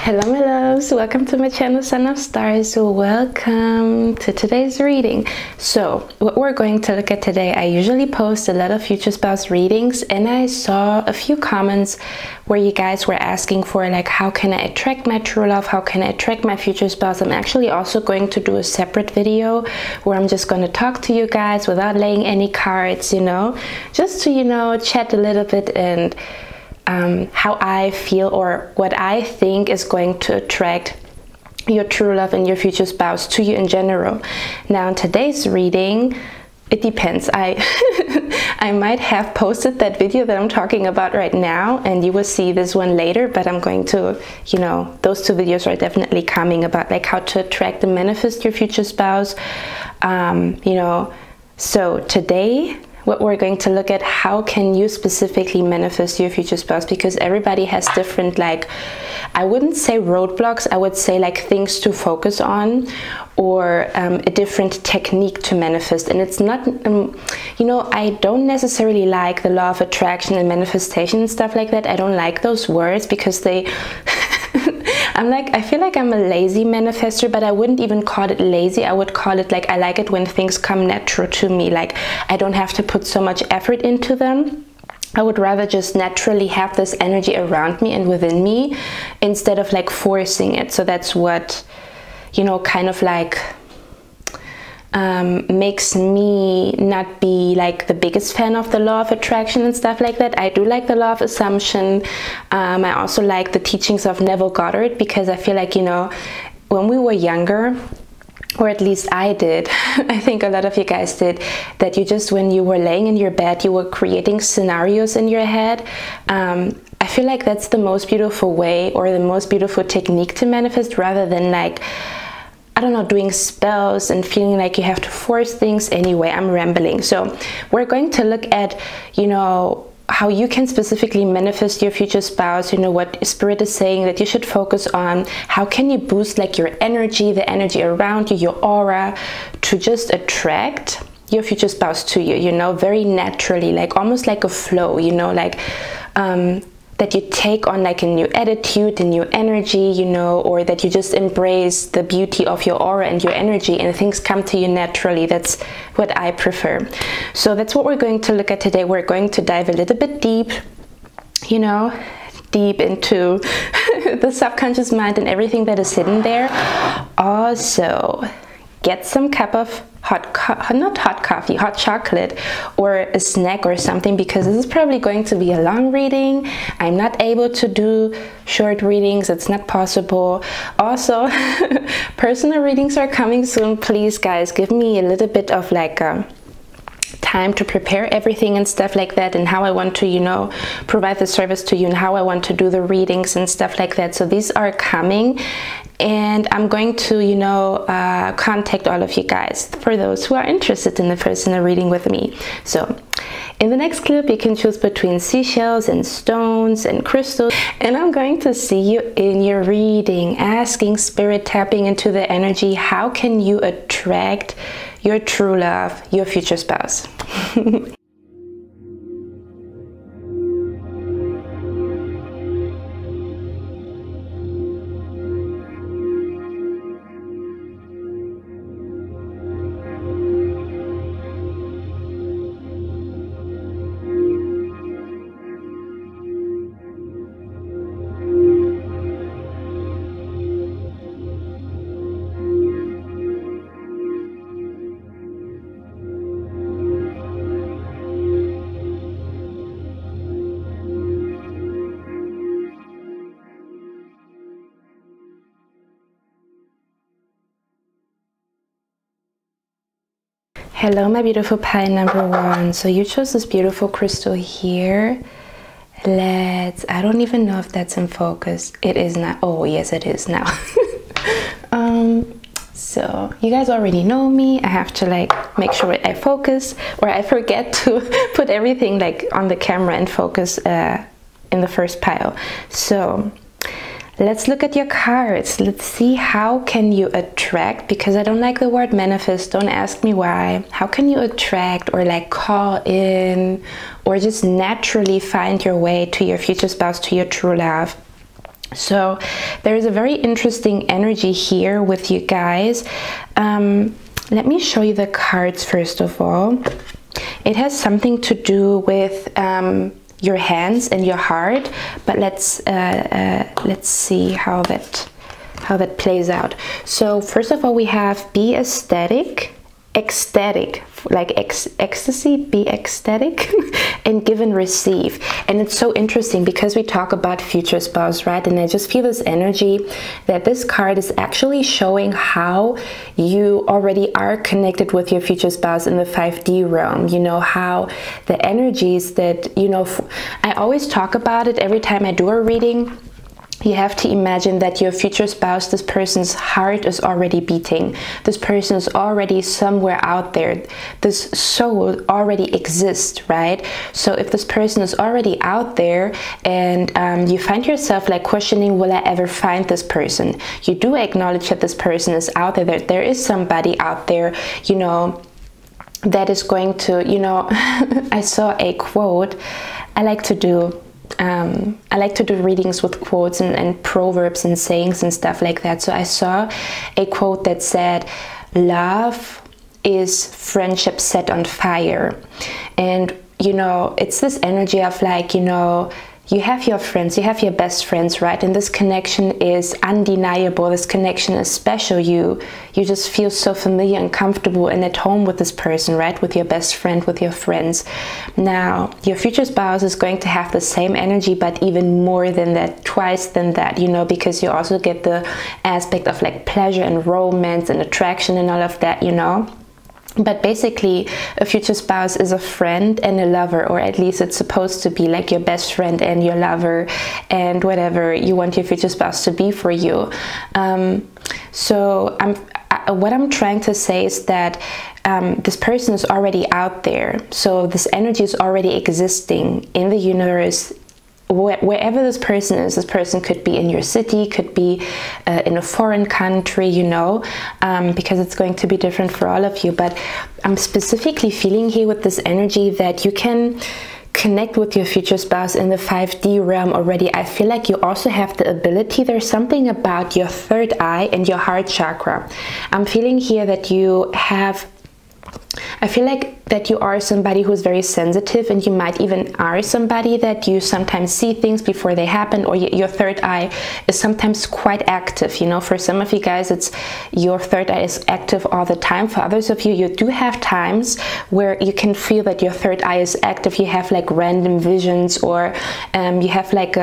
Hello my loves, welcome to my channel Son of Stars. Welcome to today's reading. So what we're going to look at today, I usually post a lot of future spouse readings, and I saw a few comments where you guys were asking for like, how can I attract my true love, how can I attract my future spouse. I'm actually also going to do a separate video where I'm just going to talk to you guys without laying any cards, just to chat a little bit and how I feel or what I think is going to attract your true love and your future spouse to you in general. Now in today's reading, it depends. I might have posted that video that I'm talking about right now, and you will see this one later, but I'm going to, those two videos are definitely coming about like how to attract and manifest your future spouse. So today what we're going to look at, how can you specifically manifest your future spouse, because everybody has different, like, I wouldn't say roadblocks, I would say like things to focus on, or a different technique to manifest. And it's not, I don't necessarily like the law of attraction and manifestation and stuff like that. I don't like those words because they I feel like I'm a lazy manifester, but I wouldn't even call it lazy. I would call it like, I like it when things come natural to me. Like, I don't have to put so much effort into them. I would rather just naturally have this energy around me and within me instead of like forcing it. So that's what, kind of like makes me not be like the biggest fan of the law of attraction and stuff like that. I do like the law of assumption. I also like the teachings of Neville Goddard, because I feel like, when we were younger, or at least I did, I think a lot of you guys did, that you just, when you were laying in your bed, you were creating scenarios in your head. I feel like that's the most beautiful way, or the most beautiful technique to manifest, rather than like, I don't know, doing spells and feeling like you have to force things. Anyway, I'm rambling. So we're going to look at, how you can specifically manifest your future spouse, what Spirit is saying that you should focus on. How can you boost like your energy, the energy around you, your aura, to just attract your future spouse to you, very naturally, like almost like a flow, that you take on like a new attitude, a new energy, or that you just embrace the beauty of your aura and your energy, and things come to you naturally. That's what I prefer. So that's what we're going to look at today. We're going to dive a little bit deep, deep into the subconscious mind and everything that is hidden there. Also, get some cup of hot chocolate or a snack or something, because this is probably going to be a long reading. I'm not able to do short readings, it's not possible. Also, personal readings are coming soon. Please guys, give me a little bit of like time to prepare everything and stuff like that, and how I want to provide the service to you, and how I want to do the readings and stuff like that. So these are coming, and I'm going to contact all of you guys for those who are interested in the personal reading with me. So in the next clip you can choose between seashells and stones and crystals, and I'm going to see you in your reading, asking Spirit, tapping into the energy, how can you attract your true love, your future spouse. Hello my beautiful pile number one. So you chose this beautiful crystal here. I don't even know if that's in focus. It is not. Oh yes, it is now. So you guys already know me. I have to like make sure I focus, or I forget to put everything like on the camera and focus in the first pile. So let's look at your cards. Let's see, how can you attract, because I don't like the word manifest, don't ask me why. How can you attract, or like call in, or just naturally find your way to your future spouse, to your true love? So there is a very interesting energy here with you guys. Let me show you the cards first of all. It has something to do with your hands and your heart, but let's see how that plays out. So first of all, we have be ecstatic, like ecstasy, be ecstatic, and give and receive. And it's so interesting because we talk about future spouse, right? And I just feel this energy that this card is actually showing how you already are connected with your future spouse in the 5D realm. You know, how the energies that, you know, I always talk about it every time I do a reading. You have to imagine that your future spouse, this person's heart is already beating. This person is already somewhere out there. This soul already exists, right? So if this person is already out there and you find yourself like questioning, will I ever find this person? You do acknowledge that this person is out there, that there is somebody out there, you know, that is going to, you know, I saw a quote. I like to do readings with quotes and proverbs and sayings and stuff like that. So I saw a quote that said, love is friendship set on fire. And, you know, it's this energy of like, you know, you have your friends, you have your best friends, right? And this connection is undeniable. This connection is special. You just feel so familiar and comfortable and at home with this person, right? With your best friend, with your friends. Now, your future spouse is going to have the same energy, but even more than that, twice than that, you know, because you also get the aspect of like pleasure and romance and attraction and all of that, you know. But basically, a future spouse is a friend and a lover, or at least it's supposed to be like your best friend and your lover and whatever you want your future spouse to be for you. So what I'm trying to say is that this person is already out there. So this energy is already existing in the universe. Wherever this person could be in your city, could be in a foreign country, you know, because it's going to be different for all of you. But I'm specifically feeling here with this energy that you can connect with your future spouse in the 5D realm already. I feel like you also have the ability, there's something about your third eye and your heart chakra. I'm feeling here that you have, I feel like that you are somebody who's very sensitive, and you might even are somebody that you sometimes see things before they happen, or your third eye is sometimes quite active, you know. For some of you guys, it's your third eye is active all the time. For others of you, you do have times where you can feel that your third eye is active. You have like random visions, or you have like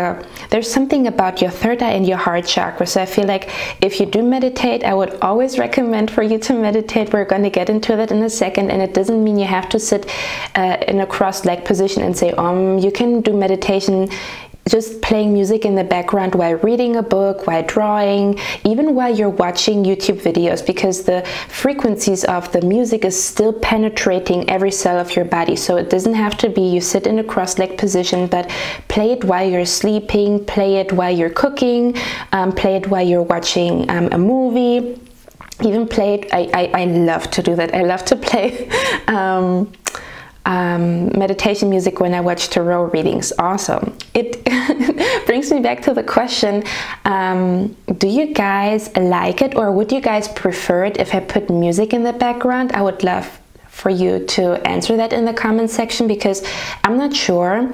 there's something about your third eye and your heart chakra. So I feel like if you do meditate, I would always recommend for you to meditate. We're going to get into that in a second, and it doesn't mean you have to sit in a cross-legged position and say you can do meditation just playing music in the background while reading a book, while drawing, even while you're watching YouTube videos, because the frequencies of the music is still penetrating every cell of your body. So it doesn't have to be you sit in a cross-legged position, but play it while you're sleeping, play it while you're cooking, play it while you're watching a movie. Even play it, I love to do that. I love to play meditation music when I watch tarot readings. Awesome. It brings me back to the question, do you guys like it, or would you guys prefer it if I put music in the background? I would love for you to answer that in the comment section, because I'm not sure.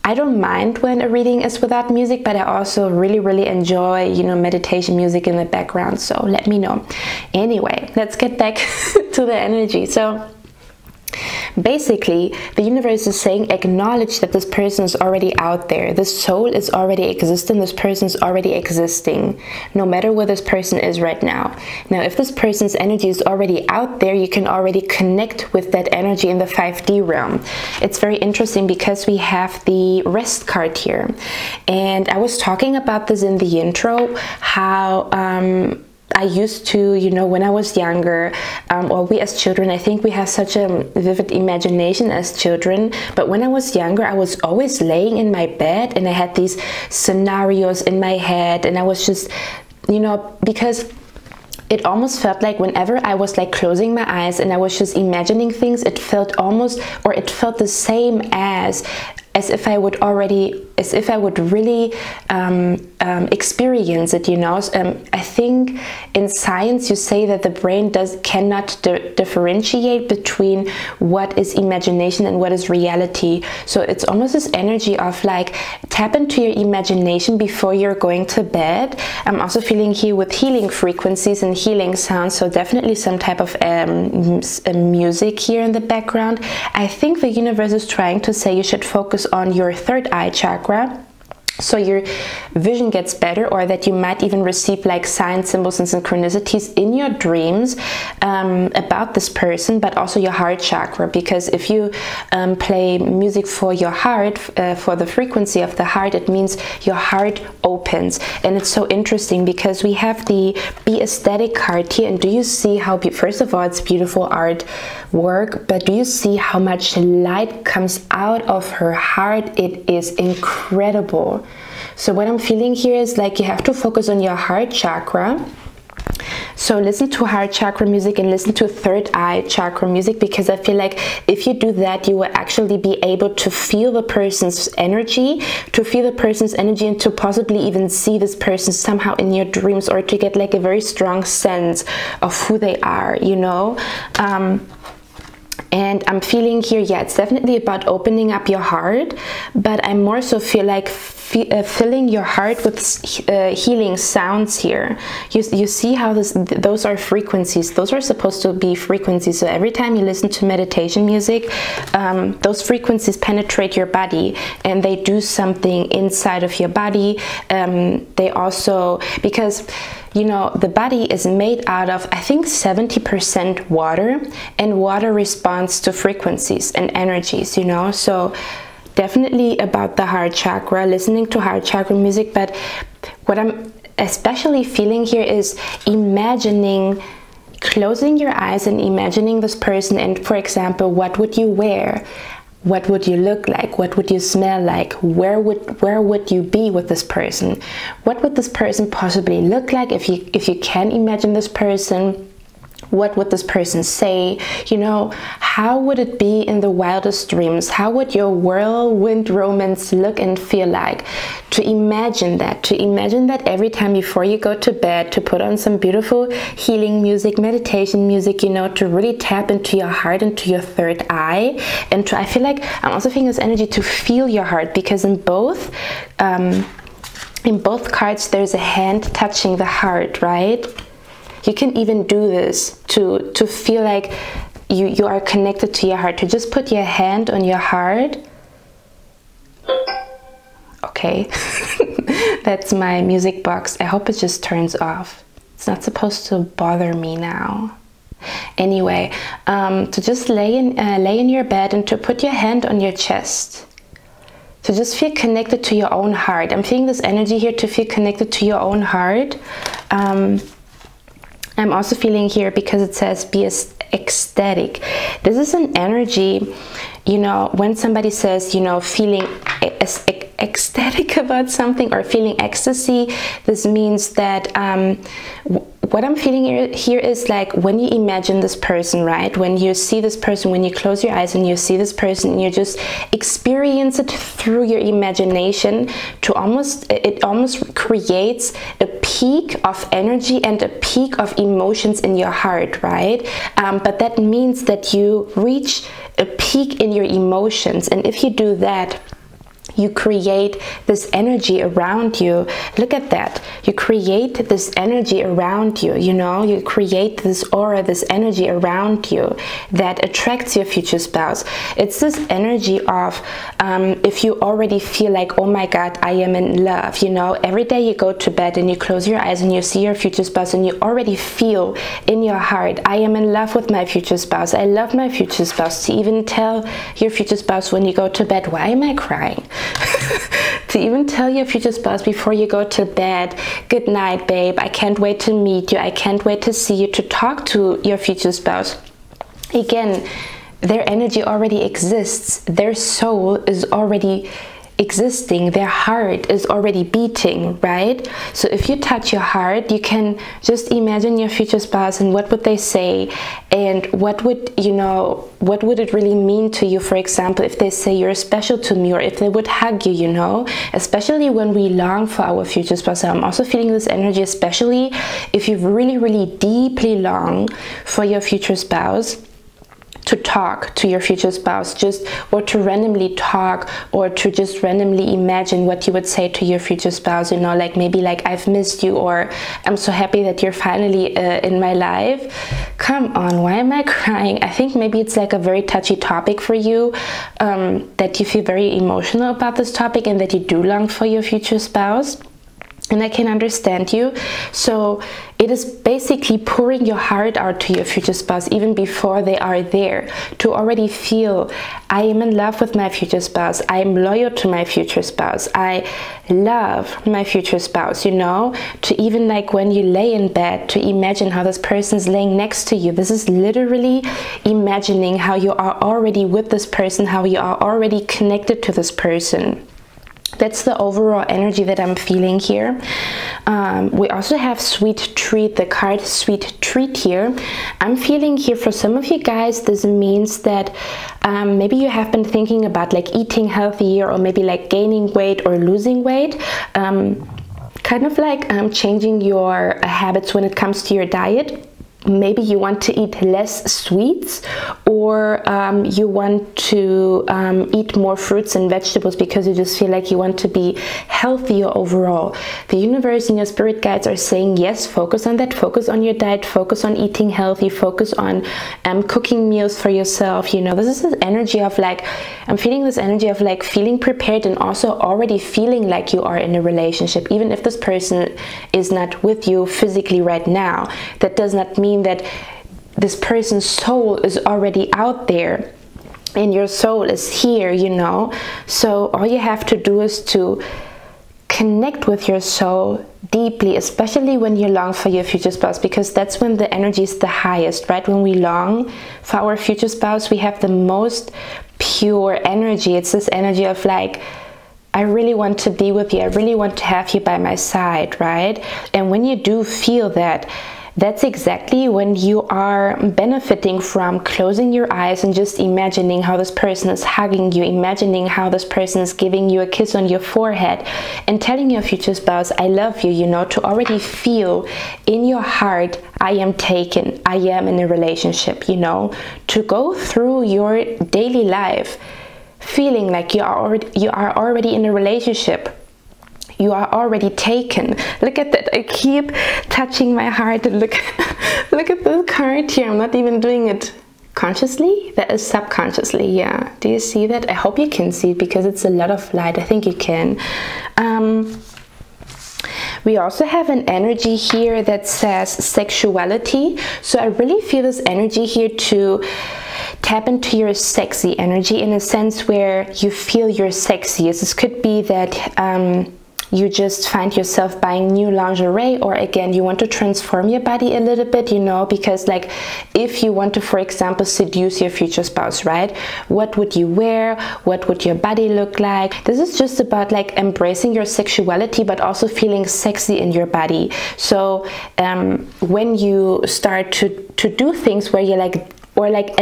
I don't mind when a reading is without music, but I also really enjoy, you know, meditation music in the background. So let me know. Anyway, let's get back to the energy. So basically, the universe is saying, acknowledge that this person is already out there. This soul is already existing. This person is already existing, no matter where this person is right now. Now, if this person's energy is already out there, you can already connect with that energy in the 5D realm. It's very interesting because we have the rest card here. And I was talking about this in the intro, how I used to, you know, when I was younger, or we as children, I think we have such a vivid imagination as children, but when I was younger, I was always laying in my bed and I had these scenarios in my head, and I was just, you know, because it almost felt like whenever I was like closing my eyes and I was just imagining things, it felt almost, or it felt the same as as if I would really experience it, you know. I think in science you say that the brain cannot differentiate between what is imagination and what is reality. So it's almost this energy of like, tap into your imagination before you're going to bed. I'm also feeling here with healing frequencies and healing sounds, so definitely some type of music here in the background. I think the universe is trying to say you should focus on your third eye chakra, so your vision gets better, or that you might even receive like signs, symbols, and synchronicities in your dreams about this person, but also your heart chakra. Because if you play music for your heart, for the frequency of the heart, it means your heart opens. And it's so interesting because we have the Be Aesthetic card here, and do you see how, first of all, it's beautiful artwork, but do you see how much light comes out of her heart? It is incredible. So what I'm feeling here is like you have to focus on your heart chakra. So listen to heart chakra music and listen to third eye chakra music, because I feel like if you do that, you will actually be able to feel the person's energy, and to possibly even see this person somehow in your dreams, or to get like a very strong sense of who they are, you know. And I'm feeling here, yeah, it's definitely about opening up your heart, but I more so feel like filling your heart with healing sounds here. You see how those are frequencies. Those are supposed to be frequencies. So every time you listen to meditation music, those frequencies penetrate your body and they do something inside of your body. They also, because you know, the body is made out of, I think, 70% water, and water responds to frequencies and energies, you know. So definitely about the heart chakra, listening to heart chakra music. But what I'm especially feeling here is imagining, closing your eyes and imagining this person. And for example, what would you wear? What would you look like? What would you smell like? Where would you be with this person? What would this person possibly look like if you can imagine this person? What would this person say? You know, how would it be in the wildest dreams? How would your whirlwind romance look and feel like? To imagine that every time before you go to bed, to put on some beautiful healing music, meditation music, you know, to really tap into your heart, into your third eye. And I feel like I'm also feeling this energy to feel your heart, because in both cards there's a hand touching the heart, right? You can even do this to feel like you are connected to your heart, to just put your hand on your heart. Okay, that's my music box. I hope it just turns off. It's not supposed to bother me now. Anyway, to just lay in your bed and to put your hand on your chest. To just feel connected to your own heart. I'm feeling this energy here to feel connected to your own heart. I'm also feeling here, because it says be ecstatic. This is an energy, you know, when somebody says, you know, feeling ecstatic about something or feeling ecstasy, this means that what I'm feeling here is like when you imagine this person, right? When you see this person, when you close your eyes and you see this person, and you just experience it through your imagination, it almost creates a peak of energy and a peak of emotions in your heart, right? But that means that you reach a peak in your emotions, and if you do that, you create this energy around you. Look at that. You create this energy around you, you know, you create this aura, this energy around you that attracts your future spouse. It's this energy of if you already feel like, oh my God, I am in love, you know, every day you go to bed and you close your eyes and you see your future spouse and you already feel in your heart, I am in love with my future spouse. I love my future spouse. To even tell your future spouse when you go to bed, why am I crying? To even tell your future spouse before you go to bed, good night, babe, I can't wait to meet you, I can't wait to see you, to talk to your future spouse. Again, their energy already exists, their soul is already existing, their heart is already beating, right? So if you touch your heart, you can just imagine your future spouse and what would they say, and what would, you know, what would it really mean to you, for example, if they say you're special to me, or if they would hug you, you know, especially when we long for our future spouse. I'm also feeling this energy, especially if you really, really deeply long for your future spouse, to talk to your future spouse, just, or to randomly talk, or to just randomly imagine what you would say to your future spouse, you know, like maybe like, I've missed you, or I'm so happy that you're finally in my life. Come on, why am I crying? I think maybe it's like a very touchy topic for you, that you feel very emotional about this topic, and that you do long for your future spouse. And I can understand you. So it is basically pouring your heart out to your future spouse even before they are there, to already feel, I am in love with my future spouse, I am loyal to my future spouse, I love my future spouse, you know, to even like when you lay in bed, to imagine how this person is laying next to you. This is literally imagining how you are already with this person, how you are already connected to this person. That's the overall energy that I'm feeling here. We also have Sweet Treat, the card Sweet Treat here. I'm feeling here for some of you guys, this means that maybe you have been thinking about like eating healthier, or maybe like gaining weight or losing weight. Kind of like changing your habits when it comes to your diet. Maybe you want to eat less sweets, or you want to eat more fruits and vegetables because you just feel like you want to be healthier overall. The universe and your spirit guides are saying yes, focus on that, focus on your diet, focus on eating healthy, focus on cooking meals for yourself. You know, this is the energy of like, I'm feeling this energy of like feeling prepared, and also already feeling like you are in a relationship, even if this person is not with you physically right now. That does not mean that this person's soul is already out there and your soul is here, you know. So all you have to do is to connect with your soul deeply, especially when you long for your future spouse, because that's when the energy is the highest, right? When we long for our future spouse, we have the most pure energy. It's this energy of like, I really want to be with you, I really want to have you by my side, right? And when you do feel that, that's exactly when you are benefiting from closing your eyes and just imagining how this person is hugging you, imagining how this person is giving you a kiss on your forehead, and telling your future spouse, I love you, you know, to already feel in your heart, I am taken, I am in a relationship, you know, to go through your daily life feeling like you are already in a relationship. You are already taken. Look at that. I keep touching my heart. Look, look at this card here. I'm not even doing it consciously. That is subconsciously. Yeah. Do you see that? I hope you can see it because it's a lot of light. I think you can. We also have an energy here that says sexuality. So I really feel this energy here to tap into your sexy energy, in a sense where you feel you're sexy. This could be that you just find yourself buying new lingerie, or again, you want to transform your body a little bit, you know, because like if you want to, for example, seduce your future spouse, right? What would you wear? What would your body look like? This is just about like embracing your sexuality, but also feeling sexy in your body. So when you start to do things where you're like, or like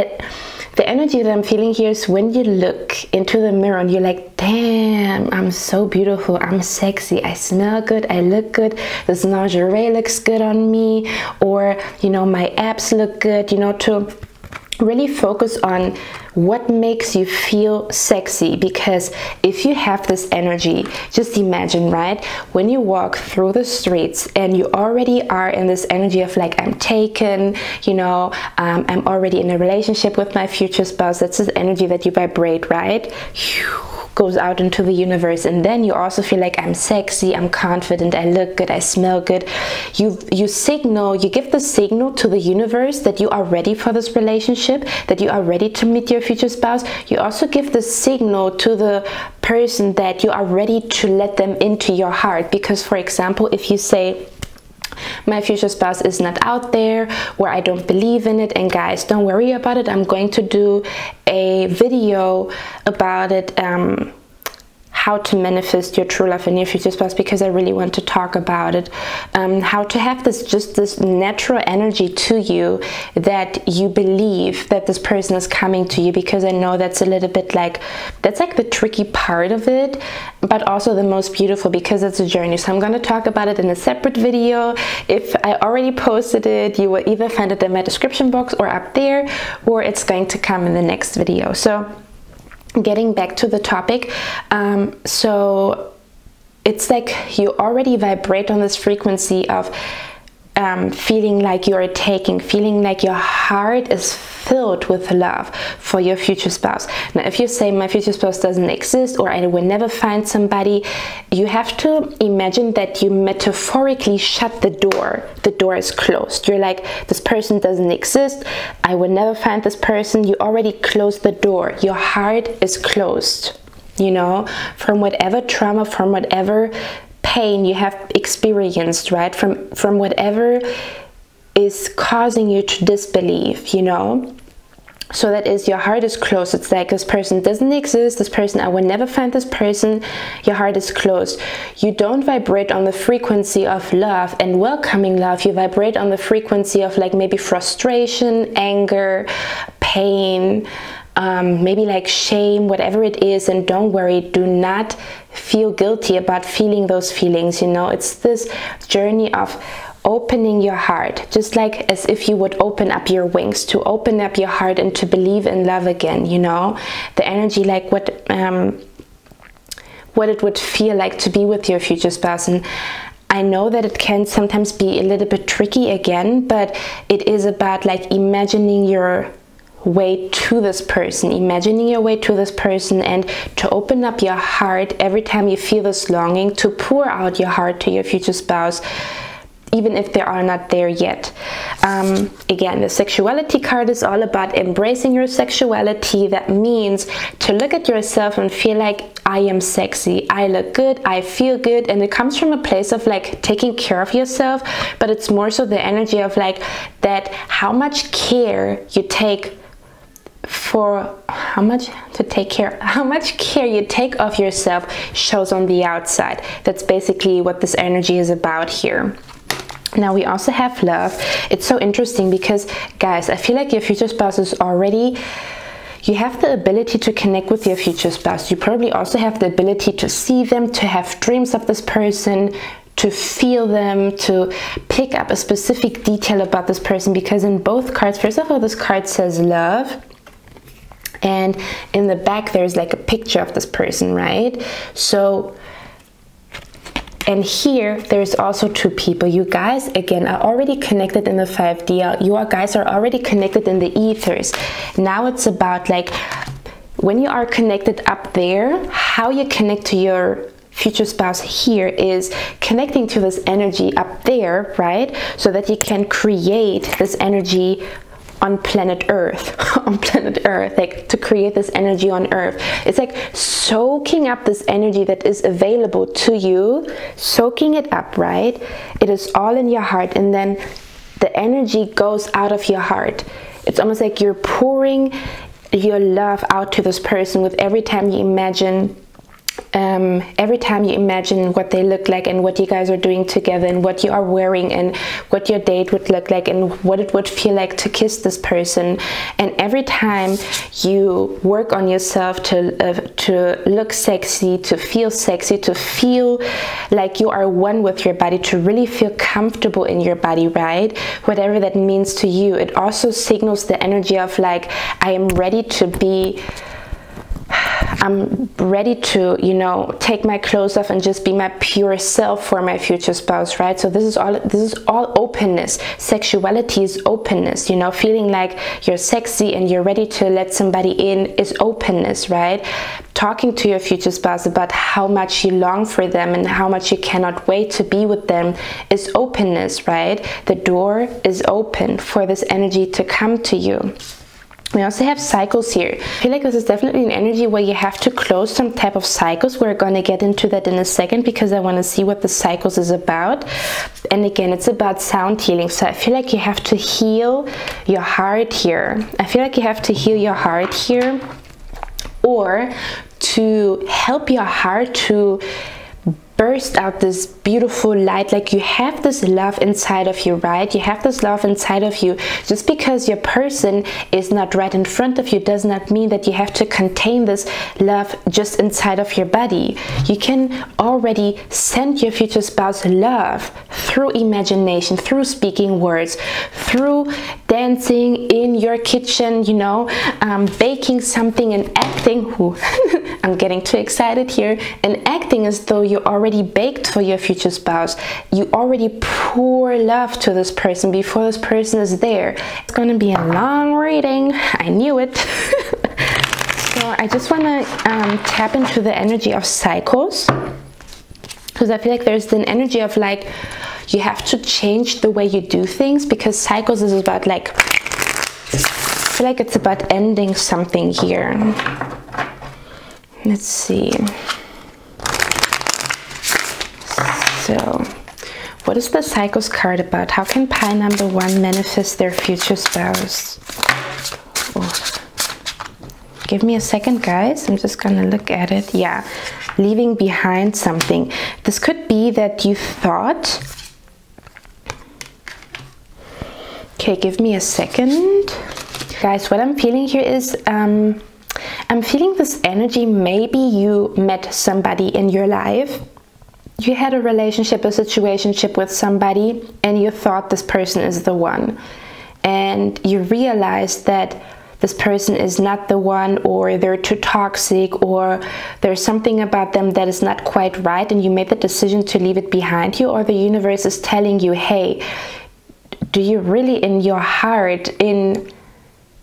the energy that I'm feeling here is when you look into the mirror and you're like, damn, I'm so beautiful, I'm sexy, I smell good, I look good, this lingerie looks good on me, or, you know, my abs look good, you know, to really focus on what makes you feel sexy. Because if you have this energy, just imagine, right, when you walk through the streets and you already are in this energy of like, I'm taken, you know, I'm already in a relationship with my future spouse. That's this energy that you vibrate, right? Goes out into the universe, and then you also feel like, I'm sexy, I'm confident, I look good, I smell good. You signal, you give the signal to the universe that you are ready for this relationship, that you are ready to meet your future spouse. You also give the signal to the person that you are ready to let them into your heart. Because, for example, if you say, my future spouse is not out there, or I don't believe in it, and guys, don't worry about it, I'm going to do a video about it, how to manifest your true love and your future spouse, because I really want to talk about it. How to have this natural energy to you, that you believe that this person is coming to you, because I know that's a little bit like, that's like the tricky part of it, but also the most beautiful, because it's a journey. So I'm going to talk about it in a separate video. If I already posted it, you will either find it in my description box or up there, or it's going to come in the next video. So getting back to the topic, so it's like you already vibrate on this frequency of feeling like you're taking, feeling like your heart is filled with love for your future spouse. Now, if you say my future spouse doesn't exist, or I will never find somebody, you have to imagine that you metaphorically shut the door. The door is closed. You're like, this person doesn't exist, I will never find this person. You already closed the door. Your heart is closed, you know, from whatever trauma, from whatever pain you have experienced, right? From whatever is causing you to disbelieve, you know. So that is, your heart is closed. It's like, this person doesn't exist, this person, I will never find this person. Your heart is closed. You don't vibrate on the frequency of love and welcoming love. You vibrate on the frequency of like maybe frustration, anger, pain, maybe like shame, whatever it is. And don't worry, do not feel guilty about feeling those feelings, you know. It's this journey of opening your heart, just like as if you would open up your wings, to open up your heart and to believe in love again, you know. The energy, like what it would feel like to be with your future spouse. And I know that it can sometimes be a little bit tricky again, but it is about like imagining your way to this person, imagining your way to this person, and to open up your heart every time you feel this longing, to pour out your heart to your future spouse, even if they are not there yet. Again, the sexuality card is all about embracing your sexuality. That means to look at yourself and feel like, I am sexy, I look good, I feel good. And it comes from a place of like taking care of yourself, but it's more so the energy of like that, how much care you take for how much care you take of yourself shows on the outside. That's basically what this energy is about here. Now we also have love. It's so interesting because, guys, I feel like your future spouse is already, you have the ability to connect with your future spouse. You probably also have the ability to see them, to have dreams of this person, to feel them, to pick up a specific detail about this person, because in both cards, first of all, this card says love, and in the back there's like a picture of this person, right? So, and here there's also two people. You guys again are already connected in the 5D. You guys are already connected in the ethers. Now it's about like, when you are connected up there, how you connect to your future spouse here is connecting to this energy up there, right? So that you can create this energy on planet Earth, like to create this energy on Earth. It's like soaking up this energy that is available to you, soaking it up, right? It is all in your heart, and then the energy goes out of your heart. It's almost like you're pouring your love out to this person with every time you imagine what they look like, and what you guys are doing together, and what you are wearing, and what your date would look like, and what it would feel like to kiss this person. And every time you work on yourself to look sexy, to feel like you are one with your body, to really feel comfortable in your body, right? Whatever that means to you. It also signals the energy of like, I'm ready to, you know, take my clothes off and just be my pure self for my future spouse, right? So this is all openness. Sexuality is openness, you know, feeling like you're sexy and you're ready to let somebody in is openness, right? Talking to your future spouse about how much you long for them and how much you cannot wait to be with them is openness, right? The door is open for this energy to come to you. We also have cycles here. I feel like this is definitely an energy where you have to close some type of cycles. We're going to get into that in a second, because I want to see what the cycles is about. And again, it's about sound healing. So I feel like you have to heal your heart here. I feel like you have to heal your heart here, or to help your heart to burst out this beautiful light. Like, you have this love inside of you, right? You have this love inside of you. Just because your person is not right in front of you does not mean that you have to contain this love just inside of your body. You can already send your future spouse love through imagination, through speaking words, through dancing in your kitchen, you know, baking something and acting. I'm getting too excited here. And acting as though you already baked for your future spouse. You already pour love to this person before this person is there. It's going to be a long reading. I knew it. So I just want to tap into the energy of cycles, because I feel like there's an energy of like, you have to change the way you do things, because cycles is about like, I feel like it's about ending something here. Let's see. So, what is the cycles card about? How can pie number 1 manifest their future spouse? Oh. Give me a second, guys. I'm just gonna look at it. Yeah, leaving behind something. This could be that you thought... Okay, give me a second. Guys, what I'm feeling here is... I'm feeling this energy. Maybe you met somebody in your life. You had a relationship, a situationship with somebody, and you thought this person is the one. And you realized that this person is not the one, or they're too toxic, or there's something about them that is not quite right, and you made the decision to leave it behind you, or the universe is telling you, hey, do you really in your heart, in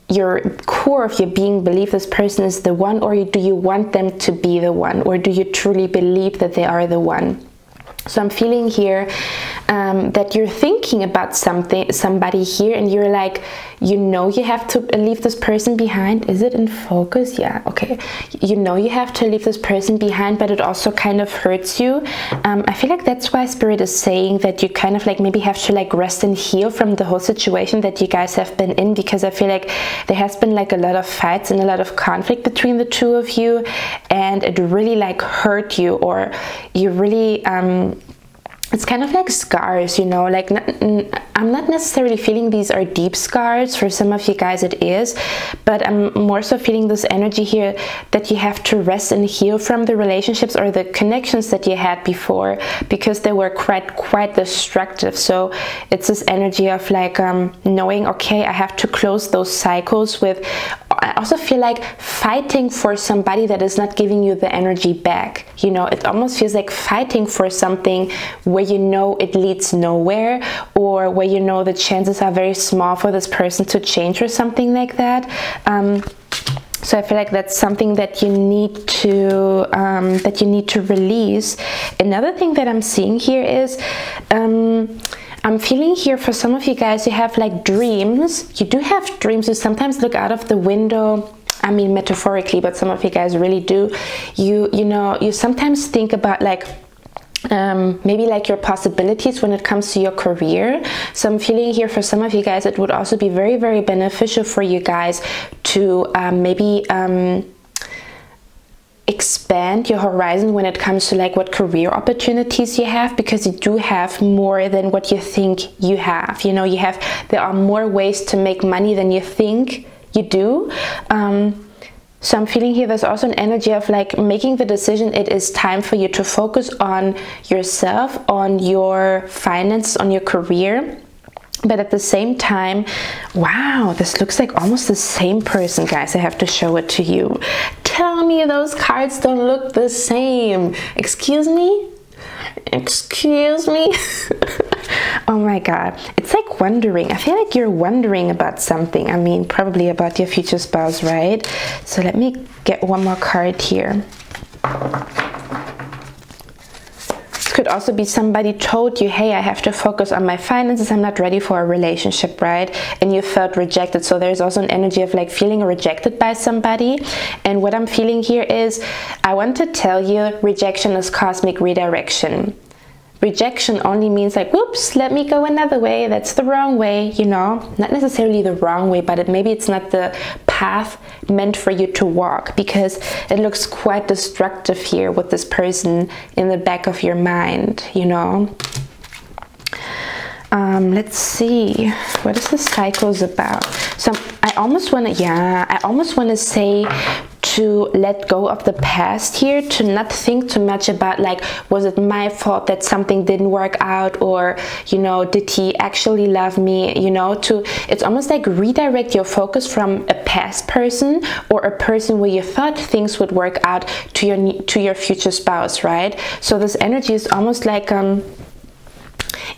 your core of your being, believe this person is the one, or do you want them to be the one, or do you truly believe that they are the one? So I'm feeling here that you're thinking about somebody here, and you're like, you know, you have to leave this person behind. Is it in focus? Yeah, okay. You know you have to leave this person behind, but it also kind of hurts you. I feel like that's why Spirit is saying that you kind of like maybe have to like rest and heal from the whole situation that you guys have been in, because I feel like there has been like a lot of fights and a lot of conflict between the two of you, and it really like hurt you, or you really it's kind of like scars, you know, like I'm not necessarily feeling these are deep scars. For some of you guys it is, but I'm more so feeling this energy here that you have to rest and heal from the relationships or the connections that you had before, because they were quite destructive. So it's this energy of like knowing, okay, I have to close those cycles with. I also feel like fighting for somebody that is not giving you the energy back. You know, it almost feels like fighting for something where you know it leads nowhere, or where you know the chances are very small for this person to change or something like that. So I feel like that's something that you need to release. Another thing that I'm seeing here is I'm feeling here for some of you guys, you have like dreams. You do have dreams. You sometimes look out of the window. I mean, metaphorically, but some of you guys really do. You know, you sometimes think about like maybe like your possibilities when it comes to your career. So I'm feeling here for some of you guys, it would also be very, very beneficial for you guys to maybe expand your horizon when it comes to like what career opportunities you have, because you do have more than what you think you have. You know, there are more ways to make money than you think you do. So I'm feeling here there's also an energy of like making the decision. It is time for you to focus on yourself, on your finances, on your career. But at the same time, wow, this looks like almost the same person, guys. I have to show it to you. Tell me those cards don't look the same. Excuse me? Excuse me? Oh my God. It's like wondering. I feel like you're wondering about something. I mean, probably about your future spouse, right? So let me get one more card here. Could also be somebody told you, hey, I have to focus on my finances, I'm not ready for a relationship, right? And you felt rejected. So there's also an energy of like feeling rejected by somebody. And what I'm feeling here is, I want to tell you, rejection is cosmic redirection. rejection only means like, whoops, let me go another way, that's the wrong way, you know, not necessarily the wrong way, but maybe it's not the path meant for you to walk, because it looks quite destructive here with this person in the back of your mind, you know. Let's see, what is the cycles about? So I almost want to say to let go of the past here, to not think too much about like, was it my fault that something didn't work out, or, you know, did he actually love me, you know, it's almost like redirect your focus from a past person or a person where you thought things would work out to your future spouse, right? So this energy is almost like,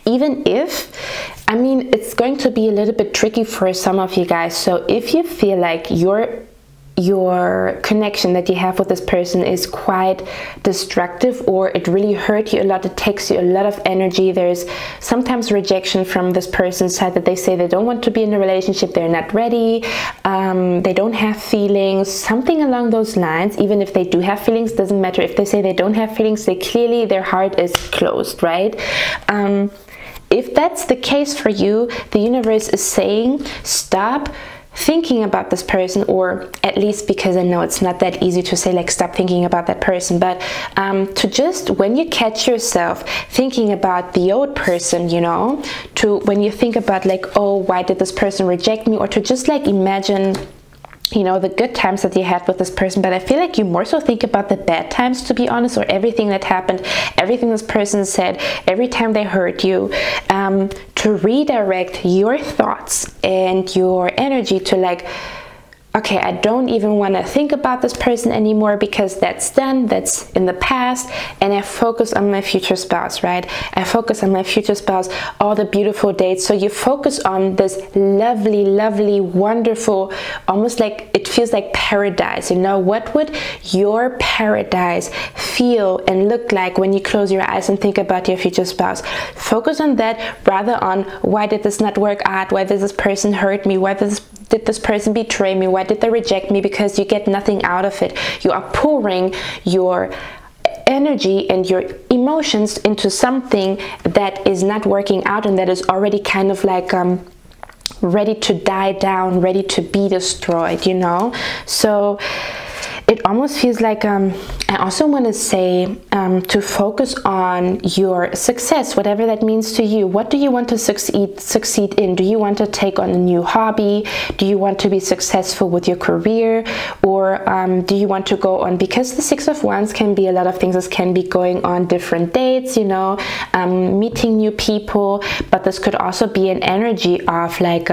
even if, I mean, it's going to be a little bit tricky for some of you guys. So if you feel like your connection that you have with this person is quite destructive, or it really hurt you a lot, it takes you a lot of energy, there's sometimes rejection from this person's side, that they say they don't want to be in a relationship, they're not ready, they don't have feelings, something along those lines. Even if they do have feelings, doesn't matter. If they say they don't have feelings, they clearly, their heart is closed, right? If that's the case for you, the universe is saying stop thinking about this person, or at least, because I know it's not that easy to say like stop thinking about that person, but to just, when you catch yourself thinking about the old person, you know, to when you think about like, oh, why did this person reject me, or to just like imagine, you know, the good times that you had with this person. But I feel like you more so think about the bad times, to be honest, or everything that happened, everything this person said, every time they hurt you, to redirect your thoughts and your energy to like, okay, I don't even want to think about this person anymore, because that's done, that's in the past, and I focus on my future spouse, right? I focus on my future spouse, all the beautiful dates. So you focus on this lovely, lovely, wonderful, almost like, it feels like paradise, you know? What would your paradise feel and look like when you close your eyes and think about your future spouse? Focus on that rather on, why did this not work out? Why did this person hurt me? Why did this person betray me? Why did they reject me? Because you get nothing out of it. You are pouring your energy and your emotions into something that is not working out, and that is already kind of like ready to die down, ready to be destroyed, you know? So it almost feels like, I also want to say to focus on your success, whatever that means to you. What do you want to succeed in? Do you want to take on a new hobby? Do you want to be successful with your career? Or do you want to go on, because the Six of Wands can be a lot of things. This can be going on different dates, you know, meeting new people, but this could also be an energy of like,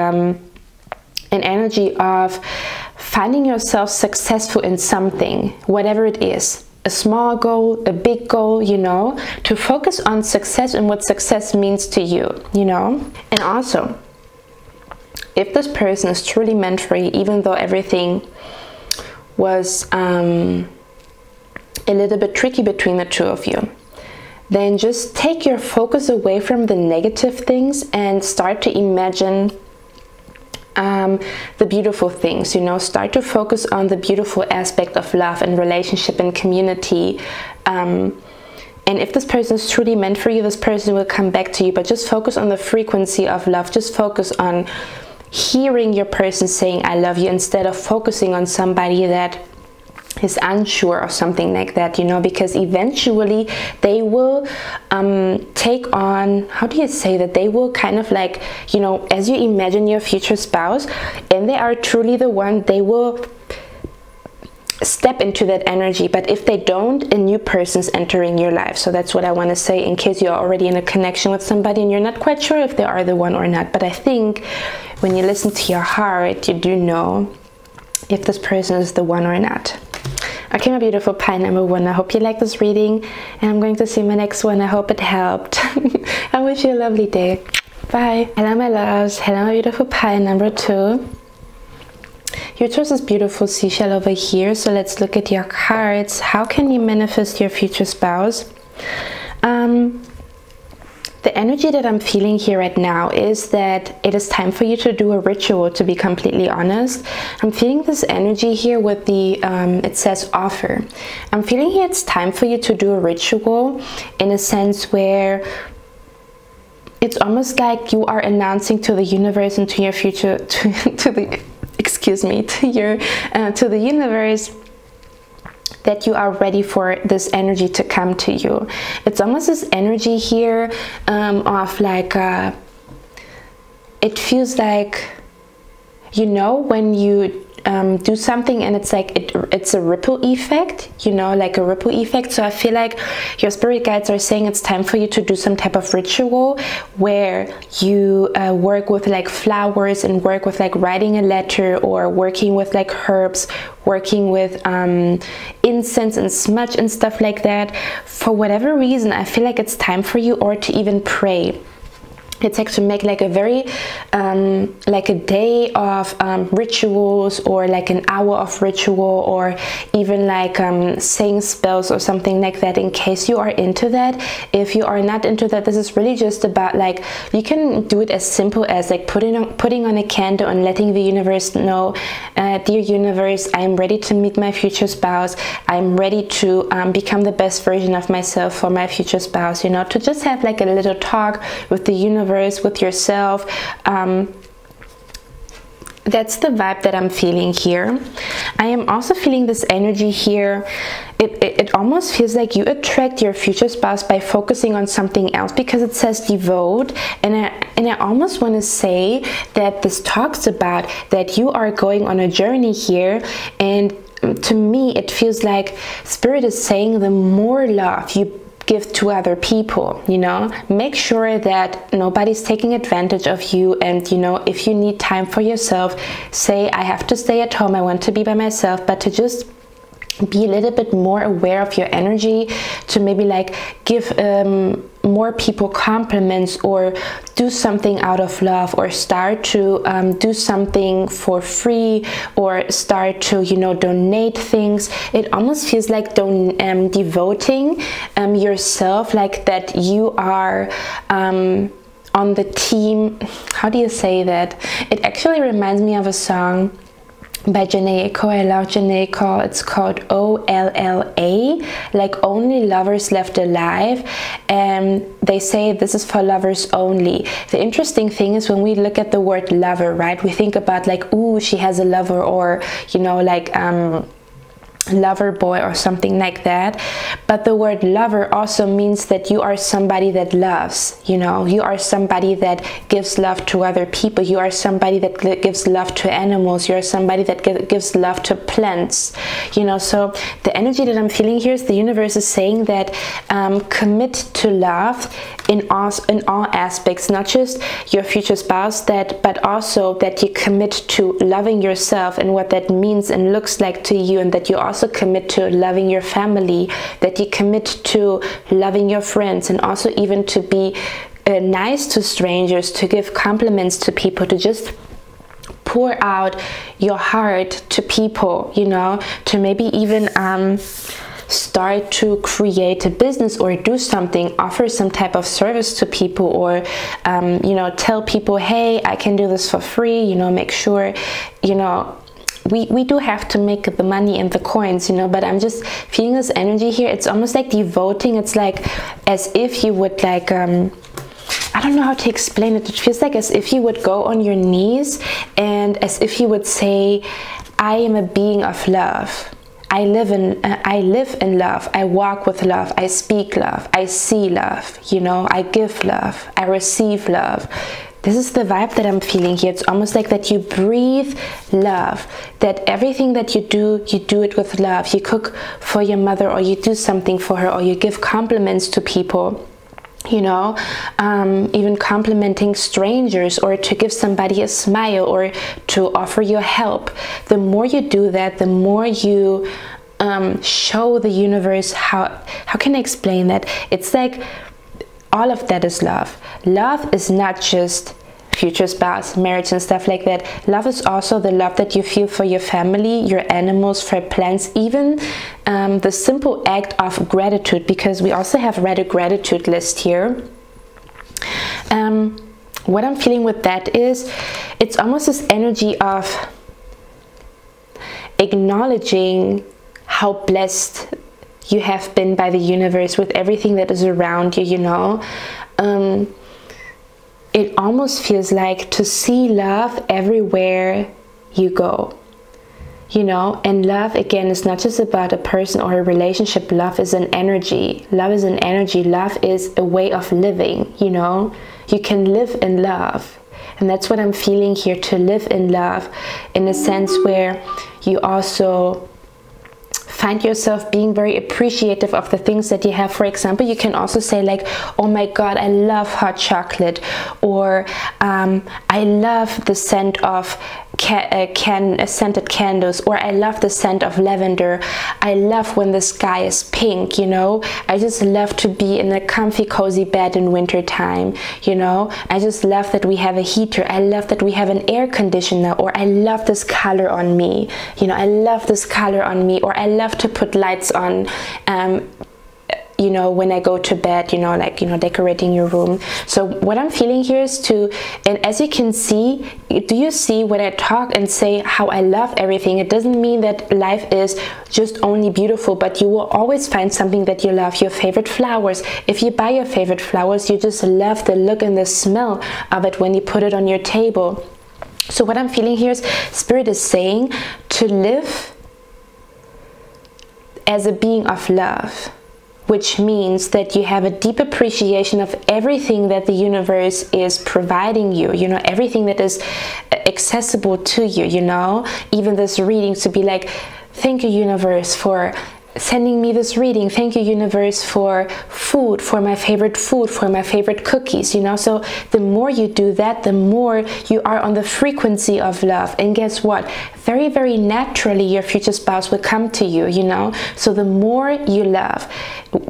finding yourself successful in something, whatever it is, a small goal, a big goal, you know, to focus on success and what success means to you, you know. And also, if this person is truly meant for you, even though everything was a little bit tricky between the two of you, then just take your focus away from the negative things and start to imagine the beautiful things, you know. Start to focus on the beautiful aspect of love and relationship and community. And if this person is truly meant for you, this person will come back to you. But just focus on the frequency of love. Just focus on hearing your person saying I love you, instead of focusing on somebody that is unsure or something like that, you know, because eventually they will take on, how do you say that, they will kind of like, you know, as you imagine your future spouse and they are truly the one, they will step into that energy. But if they don't, a new person's entering your life. So that's what I want to say, in case you're already in a connection with somebody and you're not quite sure if they are the one or not. But I think when you listen to your heart, you do know if this person is the one or not. Okay, my beautiful pie number one, I hope you like this reading, and I'm going to see my next one. I hope it helped. I wish you a lovely day. Bye. Hello, my loves. Hello, my beautiful pie number two. You chose this beautiful seashell over here, so let's look at your cards. How can you manifest your future spouse? The energy that I'm feeling here right now is that it is time for you to do a ritual, to be completely honest. I'm feeling this energy here with the, it says offer. I'm feeling here it's time for you to do a ritual in a sense where it's almost like you are announcing to the universe and to your future, to the, excuse me, to the universe, that you are ready for this energy to come to you. It's almost this energy here of like, it feels like, you know, when you do something and it's like it's a ripple effect, you know, like a ripple effect. So I feel like your spirit guides are saying it's time for you to do some type of ritual where you work with like flowers and work with like writing a letter, or working with like herbs, working with incense and smudge and stuff like that. For whatever reason, I feel like it's time for you, or to even pray. It's like to make like a very like a day of rituals, or like an hour of ritual, or even like saying spells or something like that, in case you are into that. If you are not into that, this is really just about like, you can do it as simple as like putting on a candle and letting the universe know, dear universe, I'm ready to meet my future spouse. I'm ready to become the best version of myself for my future spouse, you know, to just have like a little talk with the universe, with yourself. That's the vibe that I'm feeling here. I am also feeling this energy here. It almost feels like you attract your future spouse by focusing on something else, because it says devote, and I almost want to say that this talks about that you are going on a journey here. And to me, it feels like Spirit is saying the more love you give to other people, you know, make sure that nobody's taking advantage of you. And you know, if you need time for yourself, say, I have to stay at home, I want to be by myself, but to just be a little bit more aware of your energy, to maybe like give more people compliments, or do something out of love, or start to do something for free, or start to, you know, donate things. It almost feels like devoting yourself, like that you are on the team. How do you say that? It actually reminds me of a song by 𝑗heneal. I love 𝑗heneal. It's called 𝑂𝑙𝑙𝑎, like Only Lovers Left Alive, and they say this is for lovers only. The interesting thing is, when we look at the word lover, right, we think about like, ooh, she has a lover, or you know, like lover boy or something like that. But the word lover also means that you are somebody that loves, you know, you are somebody that gives love to other people, you are somebody that gives love to animals, you are somebody that gives love to plants, you know. So the energy that I'm feeling here is the universe is saying that commit to love in all aspects, not just your future spouse, but also that you commit to loving yourself and what that means and looks like to you, and that you also commit to loving your family, that you commit to loving your friends, and also even to be nice to strangers, to give compliments to people, to just pour out your heart to people, you know, to maybe even start to create a business, or do something, offer some type of service to people, or you know, tell people, hey, I can do this for free, you know, make sure, you know, we do have to make the money and the coins, you know. But I'm just feeling this energy here. It's almost like devoting. It's like as if you would like I don't know how to explain it. It feels like as if you would go on your knees, and as if you would say, I am a being of love. I live in love. I walk with love. I speak love. I see love. You know, I give love. I receive love. This is the vibe that I'm feeling here. It's almost like that you breathe love, that everything that you do it with love. You cook for your mother, or you do something for her, or you give compliments to people, you know, even complimenting strangers, or to give somebody a smile, or to offer your help. The more you do that, the more you show the universe how can I explain that? It's like all of that is love. Love is not just future spouse, marriage and stuff like that. Love is also the love that you feel for your family, your animals, for plants, even the simple act of gratitude, because we also have read a gratitude list here. What I'm feeling with that is, it's almost this energy of acknowledging how blessed you have been by the universe with everything that is around you, you know. It almost feels like to see love everywhere you go, you know. And love, again, is not just about a person or a relationship. Love is an energy. Love is an energy. Love is a way of living, you know. You can live in love. And that's what I'm feeling here, to live in love, in a sense where you also find yourself being very appreciative of the things that you have. For example, you can also say like, oh my God, I love hot chocolate, or I love the scent of scented candles, or I love the scent of lavender. I love when the sky is pink, you know. I just love to be in a comfy cozy bed in winter time, you know. I just love that we have a heater. I love that we have an air conditioner, or I love this color on me, you know. I love this color on me, or I love to put lights on, you know, when I go to bed, you know, like, you know, decorating your room. So what I'm feeling here is to, and as you can see, do you see when I talk and say how I love everything, it doesn't mean that life is just only beautiful, but you will always find something that you love. Your favorite flowers, if you buy your favorite flowers, you just love the look and the smell of it when you put it on your table. So what I'm feeling here is, Spirit is saying to live as a being of love, which means that you have a deep appreciation of everything that the universe is providing you, you know, everything that is accessible to you, you know. Even this reading, to be like, thank you, universe, for sending me this reading. Thank you, universe, for food, for my favorite food, for my favorite cookies, you know. So the more you do that, the more you are on the frequency of love. And guess what? Very, very naturally, your future spouse will come to you, you know. So the more you love,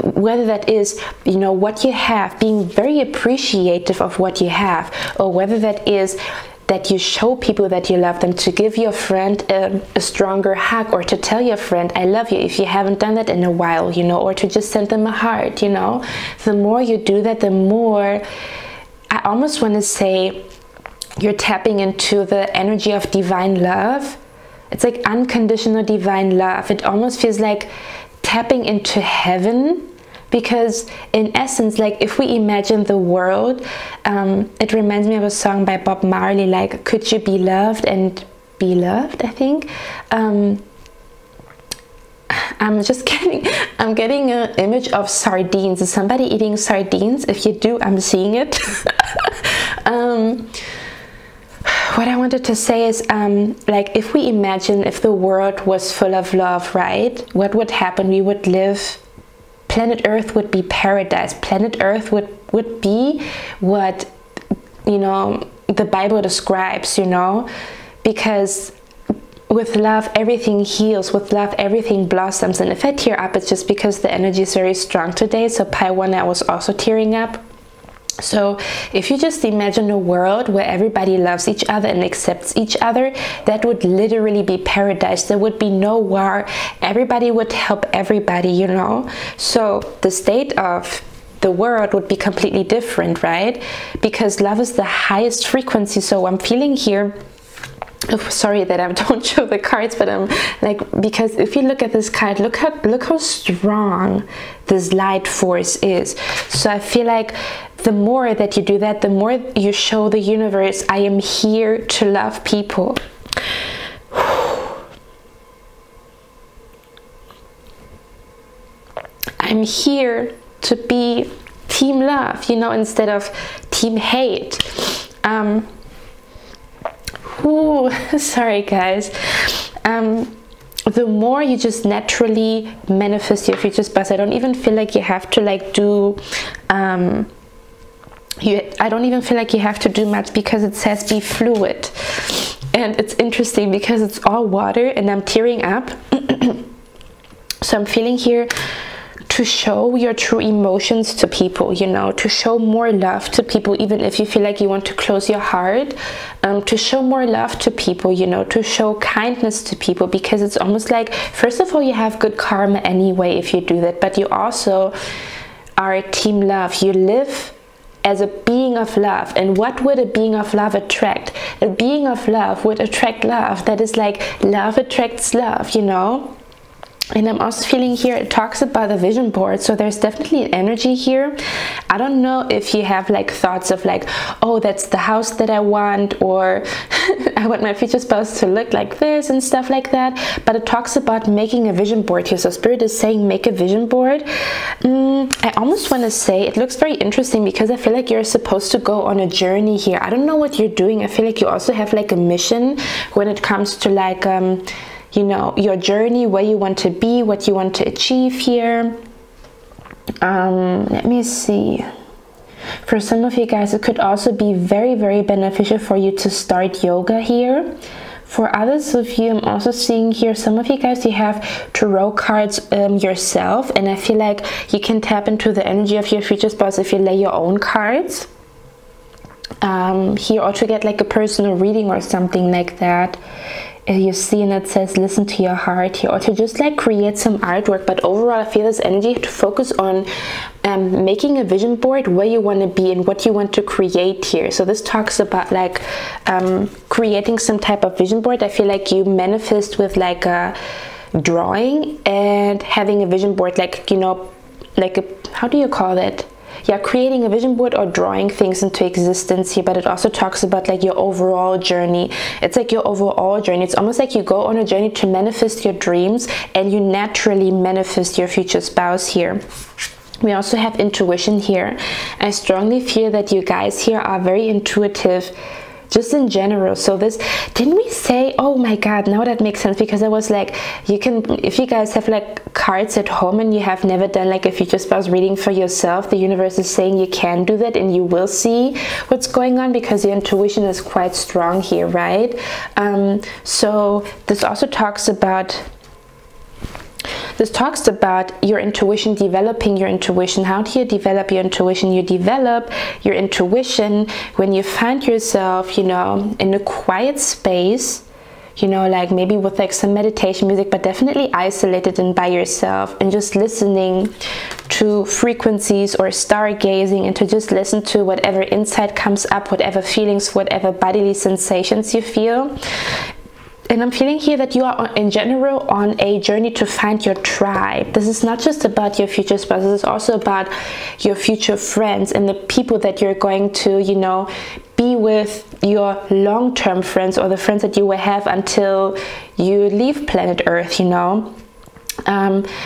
whether that is, you know, what you have, being very appreciative of what you have, or whether that is that you show people that you love them, to give your friend a stronger hug, or to tell your friend I love you if you haven't done that in a while, you know, or to just send them a heart, you know. The more you do that, the more, I almost want to say, you're tapping into the energy of divine love. It's like unconditional divine love. It almost feels like tapping into heaven. Because in essence, like, if we imagine the world, it reminds me of a song by Bob Marley, like, could you be loved and be loved, I think. I'm getting an image of sardines. Is somebody eating sardines? If you do, I'm seeing it. What I wanted to say is, like, if we imagine if the world was full of love, right? What would happen? We would live, planet Earth would be paradise. Planet Earth would be what, you know, the Bible describes, you know, because with love everything heals, with love everything blossoms. And if I tear up, it's just because the energy is very strong today. So Pi 1, I was also tearing up. So if you just imagine a world where everybody loves each other and accepts each other, that would literally be paradise. There would be no war. Everybody would help everybody, you know. So the state of the world would be completely different, right? Because love is the highest frequency. So I'm feeling here, oh, sorry that I don't show the cards, but I'm like, because if you look at this card, look how strong this light force is. So I feel like the more that you do that, the more you show the universe, I am here to love people. I'm here to be team love, you know, instead of team hate. Sorry guys. The more you just naturally manifest your future spouse, I don't even feel like you have to like do I don't even feel like you have to do much, because it says be fluid. And it's interesting because it's all water and I'm tearing up. So I'm feeling here to show your true emotions to people, you know, to show more love to people, even if you feel like you want to close your heart, to show more love to people, you know, to show kindness to people, because it's almost like, first of all, you have good karma anyway if you do that, but you also are team love. You live as a being of love. And what would a being of love attract? A being of love would attract love. That is like love attracts love, you know. And I'm also feeling here, it talks about the vision board, so there's definitely an energy here. I don't know if you have like thoughts of like, oh, that's the house that I want, or I want my future spouse to look like this and stuff like that. But it talks about making a vision board here. So Spirit is saying make a vision board. I almost want to say it looks very interesting because I feel like you're supposed to go on a journey here. I don't know what you're doing. I feel like you also have like a mission when it comes to like you know, your journey, where you want to be, what you want to achieve here. Let me see. For some of you guys, it could also be very, very beneficial for you to start yoga here. For others of you, I'm also seeing here, some of you guys, you have tarot cards yourself, and I feel like you can tap into the energy of your future spouse if you lay your own cards here, or to get like a personal reading or something like that. You see, and it says listen to your heart here, or to just like create some artwork. But overall, I feel this energy to focus on making a vision board where you want to be and what you want to create here. So this talks about like creating some type of vision board. I feel like you manifest with like a drawing and having a vision board, like, you know, like a, how do you call that? Yeah, creating a vision board or drawing things into existence here. But it also talks about like your overall journey. It's like your overall journey. It's almost like you go on a journey to manifest your dreams, and you naturally manifest your future spouse here. We also have intuition here. I strongly feel that you guys here are very intuitive, just in general. So this, didn't we say, oh my god, now that makes sense, because I was like, you can, if you guys have like cards at home and you have never done like a future spouse reading for yourself, the universe is saying you can do that and you will see what's going on, because your intuition is quite strong here, right? So this also talks about your intuition, developing your intuition. How do you develop your intuition? You develop your intuition when you find yourself, you know, in a quiet space, you know, like maybe with like some meditation music, but definitely isolated and by yourself, and just listening to frequencies or stargazing, and to just listen to whatever insight comes up, whatever feelings, whatever bodily sensations you feel. And I'm feeling here that you are in general on a journey to find your tribe. This is not just about your future spouse, this is also about your future friends and the people that you're going to, you know, be with, your long-term friends, or the friends that you will have until you leave planet Earth, you know.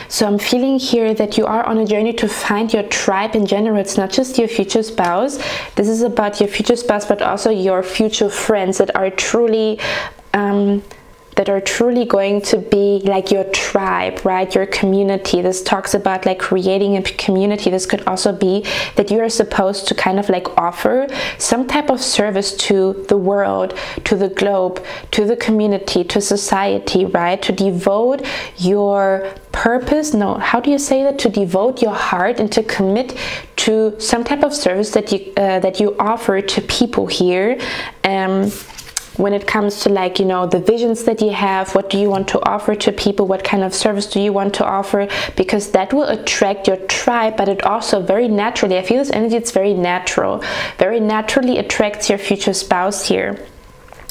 So I'm feeling here that you are on a journey to find your tribe in general. It's not just your future spouse. This is about your future spouse, but also your future friends that are truly going to be like your tribe, right? Your community. This talks about like creating a community. This could also be that you are supposed to kind of like offer some type of service to the world, to the globe, to the community, to society, right? To devote your purpose, no, how do you say that? To devote your heart and to commit to some type of service that you offer to people here. When it comes to like, you know, the visions that you have, what do you want to offer to people, what kind of service do you want to offer, because that will attract your tribe. But it also very naturally, I feel this energy, it's very natural, very naturally attracts your future spouse here.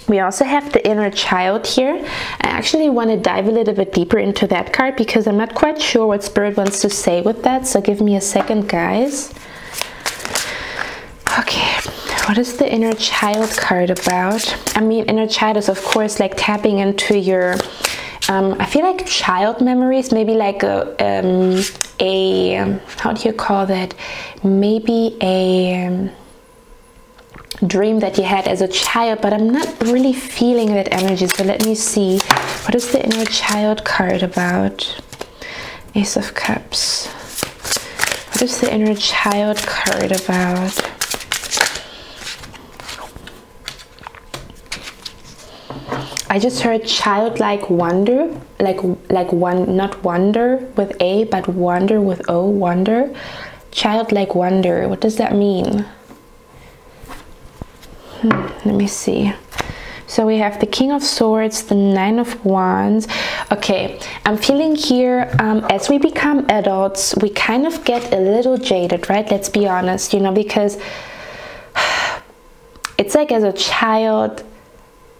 We also have the inner child here. I actually want to dive a little bit deeper into that card, because I'm not quite sure what Spirit wants to say with that, so give me a second, guys. Okay, what is the inner child card about? I mean, inner child is of course like tapping into your I feel like child memories, maybe like a how do you call that, maybe a dream that you had as a child, but I'm not really feeling that energy. So let me see, what is the inner child card about? Ace of Cups. What is the inner child card about? I just heard childlike wonder, like one, not wonder with A, but wonder with O, wonder. Childlike wonder, what does that mean? Let me see. So we have the King of Swords, the Nine of Wands. Okay, I'm feeling here, as we become adults, we kind of get a little jaded, right? Let's be honest, you know, because it's like as a child,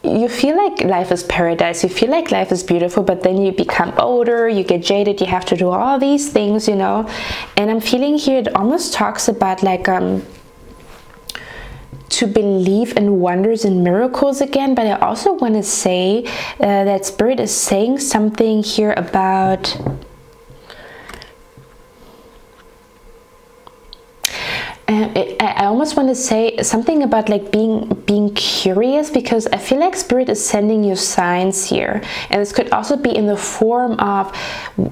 you feel like life is paradise, you feel like life is beautiful, but then you become older, you get jaded, you have to do all these things, you know. And I'm feeling here, it almost talks about like to believe in wonders and miracles again. But I also want to say that Spirit is saying something here about I almost want to say something about like being curious, because I feel like Spirit is sending you signs here. And this could also be in the form of,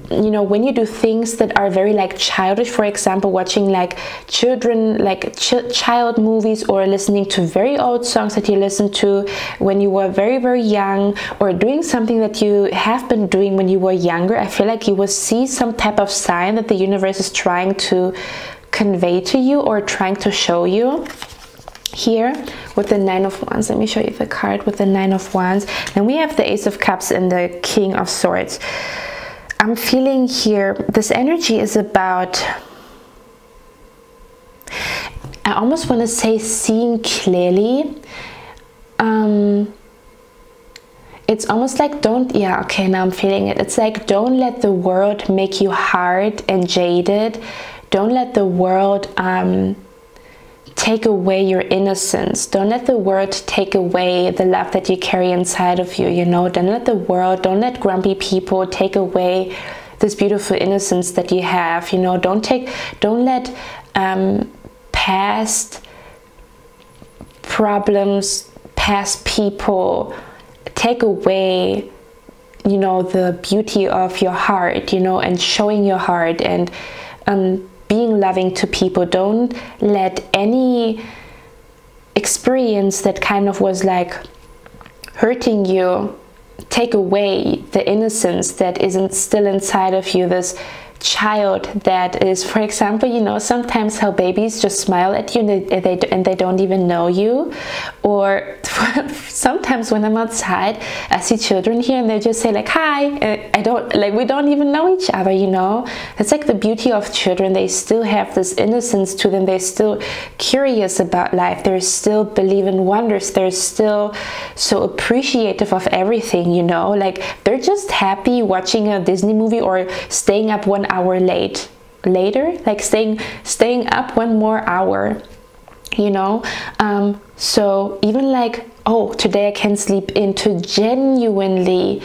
you know, when you do things that are very like childish, for example, watching like children, like child movies, or listening to very old songs that you listened to when you were very, very young, or doing something that you have been doing when you were younger. I feel like you will see some type of sign that the universe is trying to convey to you or trying to show you. Here with the Nine of Wands, let me show you the card with the Nine of Wands. Then we have the Ace of Cups and the King of Swords. I'm feeling here, this energy is about, I almost want to say seeing clearly. It's almost like yeah, okay, now I'm feeling it. It's like, don't let the world make you hard and jaded. Don't let the world take away your innocence. Don't let the world take away the love that you carry inside of you, you know. Don't let the world, don't let grumpy people take away this beautiful innocence that you have, you know. Don't let past problems, past people take away, you know, the beauty of your heart, you know, and showing your heart and being loving to people. Don't let any experience that kind of was like hurting you take away the innocence that isn't still inside of you, this child that is, for example, you know, sometimes how babies just smile at you and they don't even know you. Or sometimes when I'm outside, I see children here and they just say like, hi, we don't even know each other, you know. It's like the beauty of children. They still have this innocence to them. They're still curious about life. They still believe in wonders. They're still so appreciative of everything, you know. Like, they're just happy watching a Disney movie or staying up 1 hour later, like staying up 1 more hour, you know. So even like, oh, today I can sleep in, to genuinely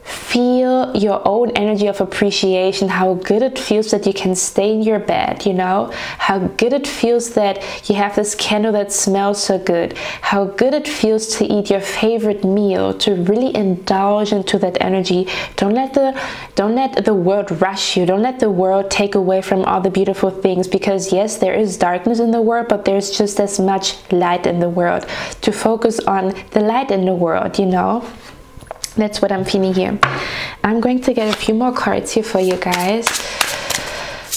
feel your own energy of appreciation, how good it feels that you can stay in your bed, you know, how good it feels that you have this candle that smells so good, how good it feels to eat your favorite meal, to really indulge into that energy. Don't let the world rush you. Don't let the world take away from all the beautiful things, because yes, there is darkness in the world, but there's just as much light in the world. To focus on the light in the world, you know. That's what I'm feeling here. I'm going to get a few more cards here for you guys.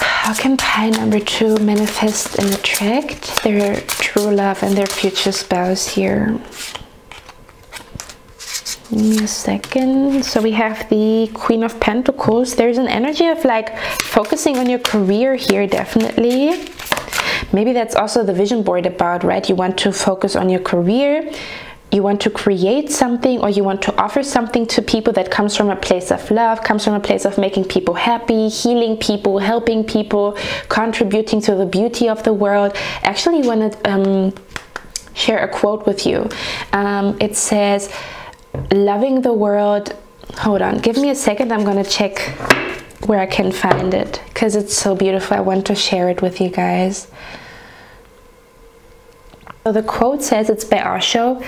How can pile number 2 manifest and attract their true love and their future spouse here? Give me a second. So we have the Queen of Pentacles. There's an energy of like focusing on your career here, definitely. Maybe that's also the vision board about, right? You want to focus on your career. You want to create something, or you want to offer something to people that comes from a place of love, comes from a place of making people happy, healing people, helping people, contributing to the beauty of the world. Actually, I want to share a quote with you. It says, loving the world. Hold on, give me a second. I'm going to check where I can find it, because it's so beautiful. I want to share it with you guys. So the quote says, it's by Osho,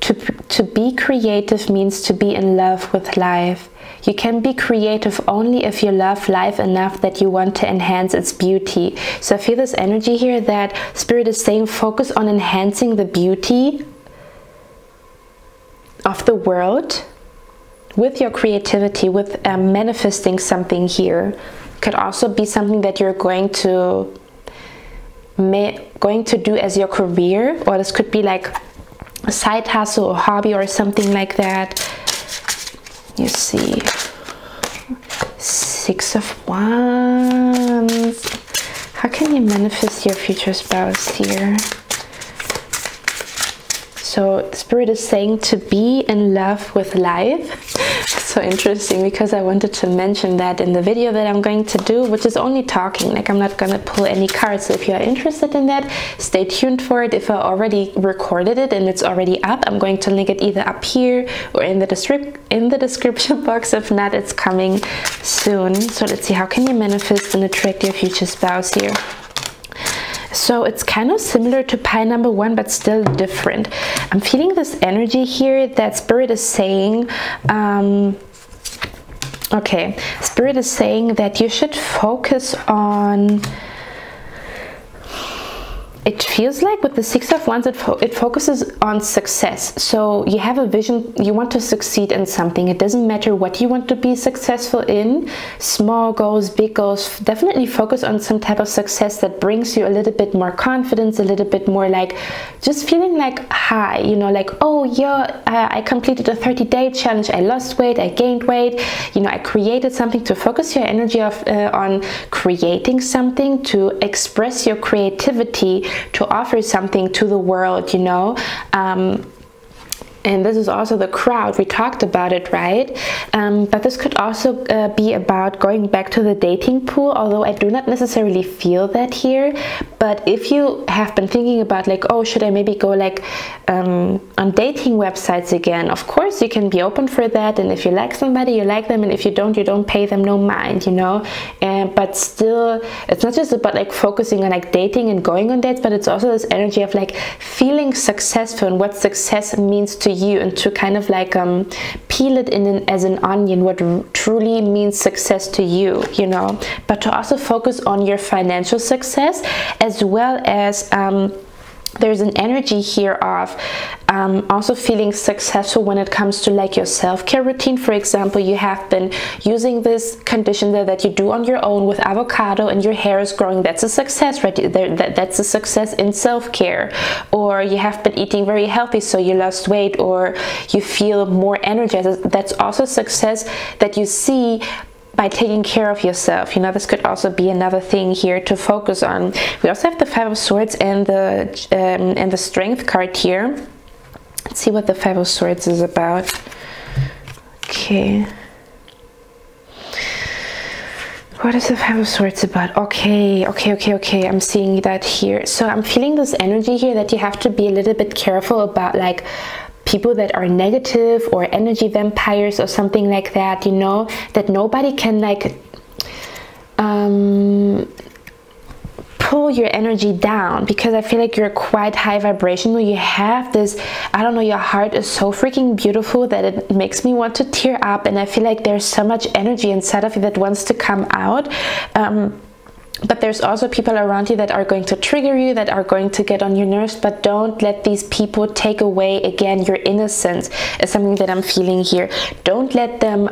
to be creative means to be in love with life. You can be creative only if you love life enough that you want to enhance its beauty. So I feel this energy here that Spirit is saying, focus on enhancing the beauty of the world with your creativity, with manifesting something here. Could also be something that you're going to do as your career, or this could be like a side hustle or hobby or something like that. You see, 6 of Wands. How can you manifest your future spouse here? So Spirit is saying to be in love with life. So interesting, because I wanted to mention that in the video that I'm going to do, which is only talking, like I'm not going to pull any cards. So if you are interested in that, stay tuned for it. If I already recorded it and it's already up, I'm going to link it either up here or in the description box. If not, it's coming soon. So let's see, how can you manifest and attract your future spouse here? So it's kind of similar to pie number 1, but still different. I'm feeling this energy here that Spirit is saying, okay, Spirit is saying that you should focus on, it feels like with the 6 of Wands, it focuses on success. So you have a vision, you want to succeed in something. It doesn't matter what you want to be successful in, small goals, big goals. Definitely focus on some type of success that brings you a little bit more confidence, a little bit more like just feeling like high, you know, like, oh yeah, I completed a 30-day challenge, I lost weight, I gained weight, you know, I created something. To focus your energy on creating something, to express your creativity, to offer something to the world, you know. And this is also the crowd, we talked about it, right? But this could also be about going back to the dating pool, although I do not necessarily feel that here. But if you have been thinking about like, oh, should I maybe go like on dating websites again, of course you can be open for that. And if you like somebody, you like them, and if you don't pay them no mind, you know. But still, it's not just about like focusing on like dating and going on dates, but it's also this energy of like feeling successful and what success means to you, and to kind of like peel it in as an onion, what truly means success to you, you know. But to also focus on your financial success, as well as there's an energy here of also feeling successful when it comes to like your self-care routine. For example, you have been using this conditioner that you do on your own with avocado and your hair is growing. That's a success right there. That's a success in self-care. Or you have been eating very healthy, so you lost weight, or you feel more energized. That's also success that you see by taking care of yourself, you know. This could also be another thing here to focus on. We also have the 5 of Swords and the Strength card here. Let's see what the 5 of Swords is about. Okay. What is the 5 of Swords about? Okay. I'm seeing that here. So I'm feeling this energy here that you have to be a little bit careful about like people that are negative or energy vampires or something like that, you know, that nobody can like pull your energy down, because I feel like you're quite high vibrational. You have this, I don't know, your heart is so freaking beautiful that it makes me want to tear up, and I feel like there's so much energy inside of you that wants to come out. But there's also people around you that are going to trigger you, that are going to get on your nerves. But don't let these people take away, again, your innocence is something that I'm feeling here. Don't let them,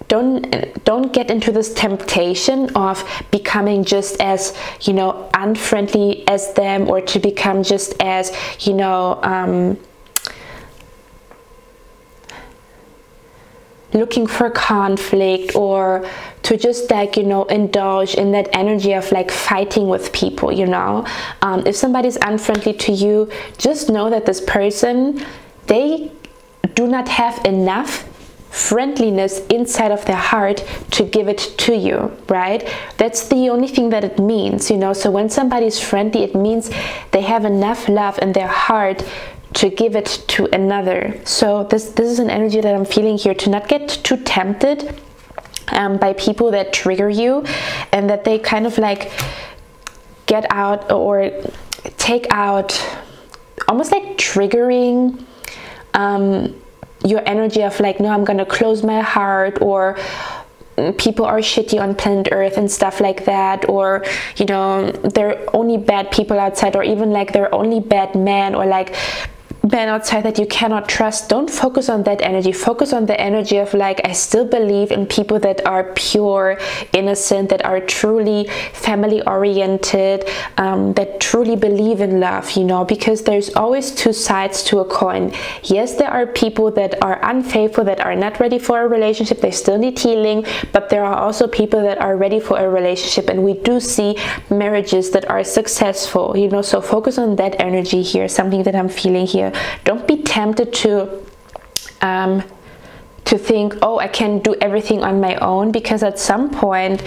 don't get into this temptation of becoming just as, you know, unfriendly as them, or to become just as, you know, looking for conflict, or to just like, you know, indulge in that energy of like fighting with people, you know. If somebody's unfriendly to you, just know that this person, they do not have enough friendliness inside of their heart to give it to you, right? That's the only thing that it means, you know. So when somebody's friendly, it means they have enough love in their heart to give it to another. So this is an energy that I'm feeling here, to not get too tempted by people that trigger you, and that they kind of like get out or take out, almost like triggering your energy of like, no, I'm gonna close my heart, or people are shitty on planet Earth and stuff like that, or, you know, there are only bad people outside, or even like there are only bad men, or like man outside that you cannot trust, don't focus on that energy. Focus on the energy of like, I still believe in people that are pure, innocent, that are truly family oriented, that truly believe in love, you know, because there's always two sides to a coin. Yes, there are people that are unfaithful, that are not ready for a relationship, they still need healing, but there are also people that are ready for a relationship, and we do see marriages that are successful, you know. So focus on that energy here, something that I'm feeling here. Don't be tempted to think, oh, I can do everything on my own, because at some point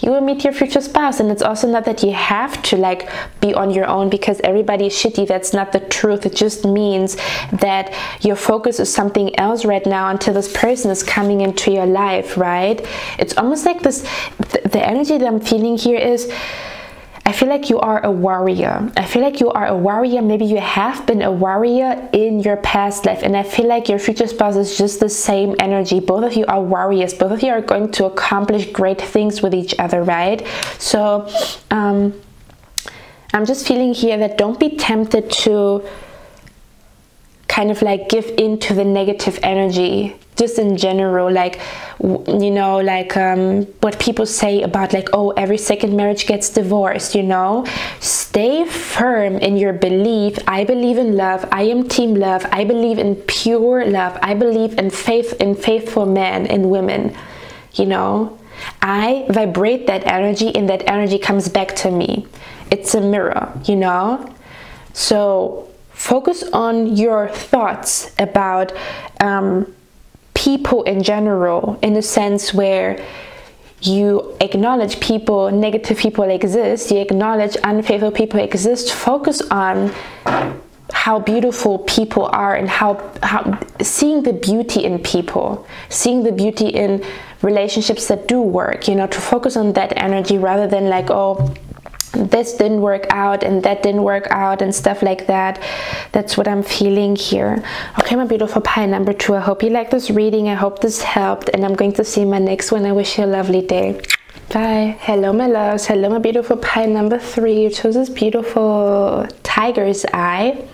you will meet your future spouse, and it's also not that you have to like be on your own because everybody is shitty. That's not the truth. It just means that your focus is something else right now until this person is coming into your life, right? It's almost like this, the energy that I'm feeling here is, I feel like you are a warrior. I feel like you are a warrior. Maybe you have been a warrior in your past life, and I feel like your future spouse is just the same energy. Both of you are warriors. Both of you are going to accomplish great things with each other, right? So I'm just feeling here that don't be tempted to kind of like give in to the negative energy, just in general, like, you know, like what people say about like, oh, every second marriage gets divorced, you know. Stay firm in your belief. I believe in love. I am team love. I believe in pure love. I believe in faithful men and women, you know. I vibrate that energy, and that energy comes back to me. It's a mirror, you know. So focus on your thoughts about people in general, in a sense where you acknowledge people, negative people exist, you acknowledge unfaithful people exist. Focus on how beautiful people are, and how seeing the beauty in people, seeing the beauty in relationships that do work, you know, to focus on that energy rather than like, oh, this didn't work out and that didn't work out and stuff like that. That's what I'm feeling here. Okay, my beautiful pie number 2, I hope you like this reading. I hope this helped, and I'm going to see you in my next one. I wish you a lovely day. Bye. Hello, my loves. Hello, my beautiful pie number 3. You chose this beautiful tiger's eye.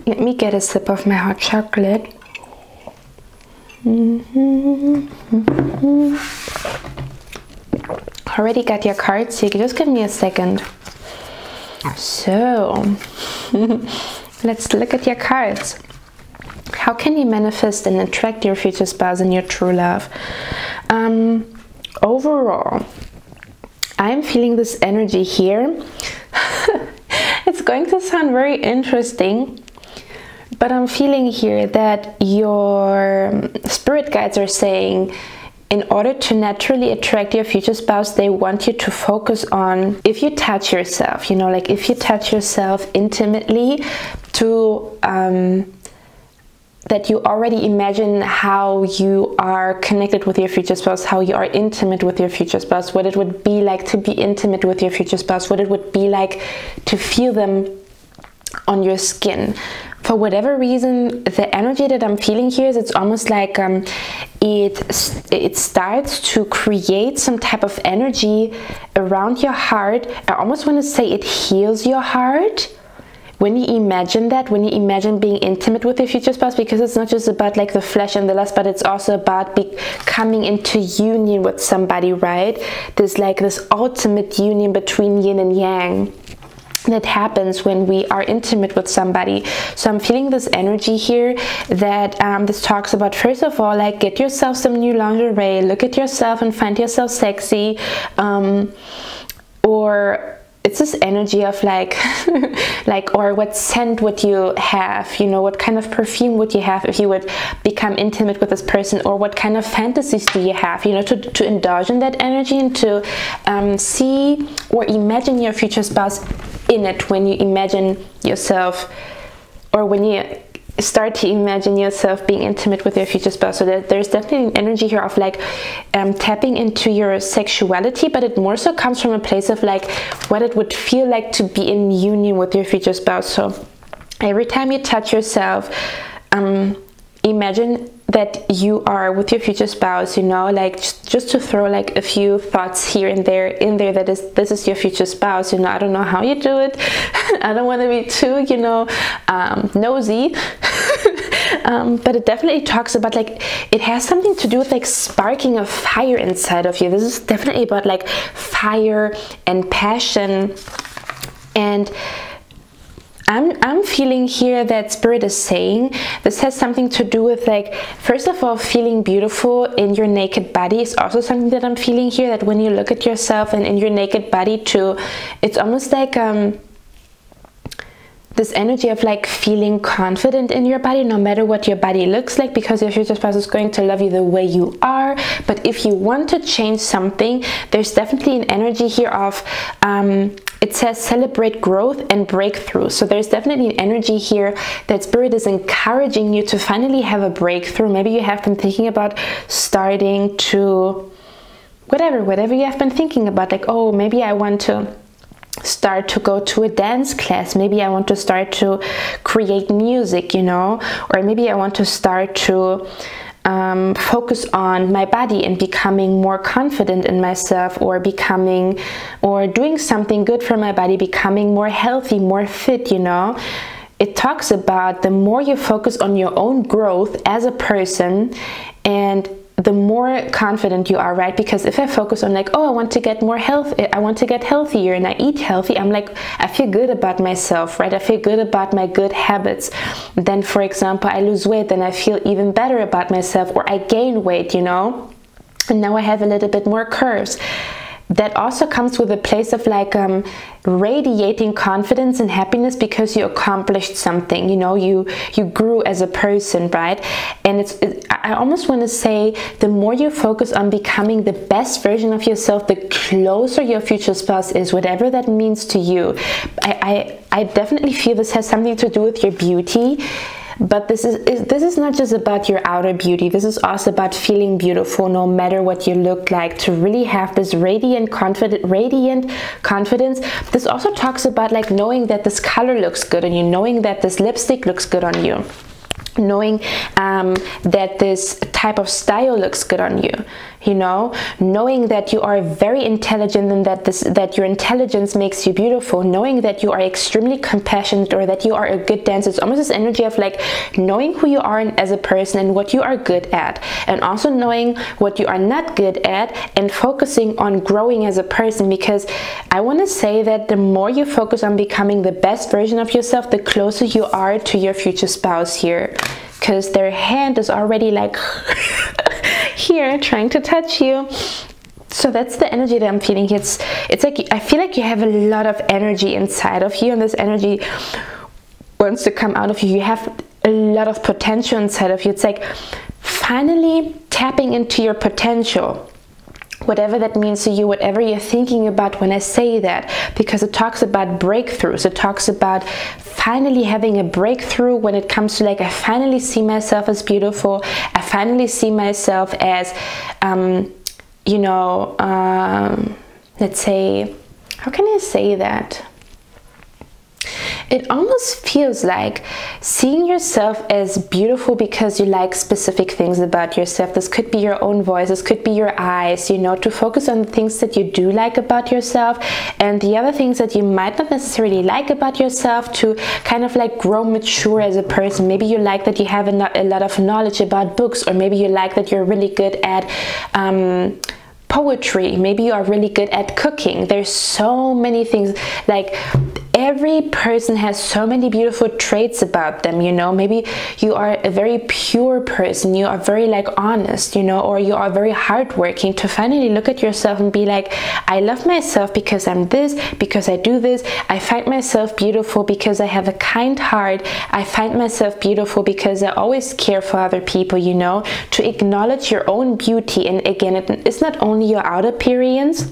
Let me get a sip of my hot chocolate. Already got your cards, so you can just give me a second. So let's look at your cards. How can you manifest and attract your future spouse and your true love? Overall, I'm feeling this energy here. It's going to sound very interesting, but I'm feeling here that your spirit guides are saying, in order to naturally attract your future spouse, they want you to focus on, if you touch yourself, you know, like if you touch yourself intimately, to that you already imagine how you are connected with your future spouse, how you are intimate with your future spouse, what it would be like to be intimate with your future spouse, what it would be like to feel them on your skin. For whatever reason, the energy that I'm feeling here is, it's almost like it starts to create some type of energy around your heart. I almost want to say it heals your heart when you imagine that, when you imagine being intimate with your future spouse, because it's not just about like the flesh and the lust, but it's also about coming into union with somebody, right? There's like this ultimate union between yin and yang that happens when we are intimate with somebody. So I'm feeling this energy here that this talks about, first of all, like, get yourself some new lingerie, look at yourself and find yourself sexy, or it's this energy of like like, or what scent would you have, you know, what kind of perfume would you have if you would become intimate with this person, or what kind of fantasies do you have, you know, to indulge in that energy, and to see or imagine your future spouse in it when you imagine yourself, or when you start to imagine yourself being intimate with your future spouse. So there's definitely an energy here of like tapping into your sexuality, but it more so comes from a place of like what it would feel like to be in union with your future spouse. So every time you touch yourself, imagine that you are with your future spouse, you know, like just to throw like a few thoughts here and there in there, that is, this is your future spouse, you know. I don't know how you do it. I don't want to be too, you know, nosy. But it definitely talks about like, it has something to do with like sparking a fire inside of you. This is definitely about like fire and passion. And I'm feeling here that Spirit is saying this has something to do with like, first of all, feeling beautiful in your naked body is also something that I'm feeling here, that when you look at yourself and in your naked body too, it's almost like this energy of like feeling confident in your body, no matter what your body looks like, because your future spouse is going to love you the way you are. But if you want to change something, there's definitely an energy here of it says celebrate growth and breakthrough. So there's definitely an energy here that Spirit is encouraging you to finally have a breakthrough. Maybe you have been thinking about starting to whatever you have been thinking about, like, oh, maybe I want to start to go to a dance class, maybe I want to start to create music, you know, or maybe I want to start to focus on my body and becoming more confident in myself, or becoming, or doing something good for my body, becoming more healthy, more fit, you know. It talks about the more you focus on your own growth as a person, and the more confident you are, right? Because if I focus on like, oh, I want to get more health, I want to get healthier, and I eat healthy, I'm like, I feel good about myself, right? I feel good about my good habits. Then, for example, I lose weight, then I feel even better about myself, or I gain weight, you know, and now I have a little bit more curves. That also comes with a place of like radiating confidence and happiness because you accomplished something, you know, you grew as a person, right? And I almost want to say, the more you focus on becoming the best version of yourself, the closer your future spouse is, whatever that means to you. I definitely feel this has something to do with your beauty. But this is not just about your outer beauty. This is also about feeling beautiful no matter what you look like, to really have this radiant confidence. This also talks about like knowing that this color looks good on you, knowing that this lipstick looks good on you, knowing that this type of style looks good on you, you know, knowing that you are very intelligent and that your intelligence makes you beautiful, knowing that you are extremely compassionate, or that you are a good dancer. It's almost this energy of like knowing who you are as a person and what you are good at, and also knowing what you are not good at, and focusing on growing as a person. Because I want to say that the more you focus on becoming the best version of yourself, the closer you are to your future spouse here, because their hand is already like here trying to touch you. So that's the energy that I'm feeling. It's like I feel like you have a lot of energy inside of you, and this energy wants to come out of you. You have a lot of potential inside of you. It's like finally tapping into your potential, whatever that means to you, whatever you're thinking about when I say that, because it talks about breakthroughs. It talks about finally having a breakthrough when it comes to like, I finally see myself as beautiful. I finally see myself as, you know, let's say, how can I say that? It almost feels like seeing yourself as beautiful because you like specific things about yourself. This could be your own voice, this could be your eyes, you know, to focus on the things that you do like about yourself, and the other things that you might not necessarily like about yourself, to kind of like grow mature as a person. Maybe you like that you have a lot of knowledge about books, or maybe you like that you're really good at poetry, maybe you are really good at cooking. There's so many things, like every person has so many beautiful traits about them, you know. Maybe you are a very pure person, you are very like honest, you know, or you are very hardworking. To finally look at yourself and be like, I love myself because I'm this, because I do this. I find myself beautiful because I have a kind heart. I find myself beautiful because I always care for other people, you know. To acknowledge your own beauty, and again, it's not only your outer appearance,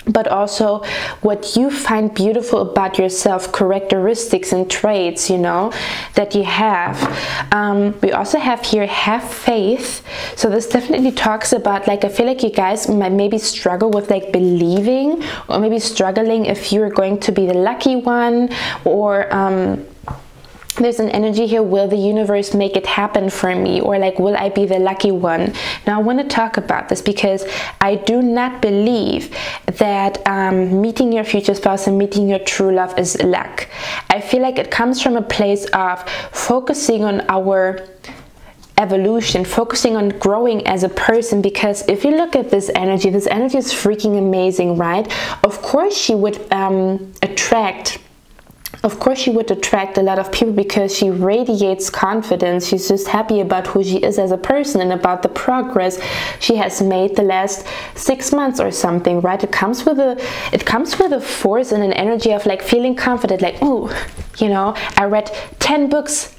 but also what you find beautiful about yourself, characteristics and traits, you know, that you have. We also have here, have faith. So this definitely talks about, like, I feel like you guys might maybe struggle with like believing, or maybe struggling if you're going to be the lucky one, or there's an energy here, will the universe make it happen for me, or like, will I be the lucky one? Now I want to talk about this because I do not believe that meeting your future spouse and meeting your true love is luck. I feel like it comes from a place of focusing on our evolution, focusing on growing as a person. Because if you look at this energy is freaking amazing, right? Of course she would attract a lot of people because she radiates confidence. She's just happy about who she is as a person and about the progress she has made the last 6 months or something, right? It comes with a force and an energy of like feeling confident, like, oh, you know, I read 10 books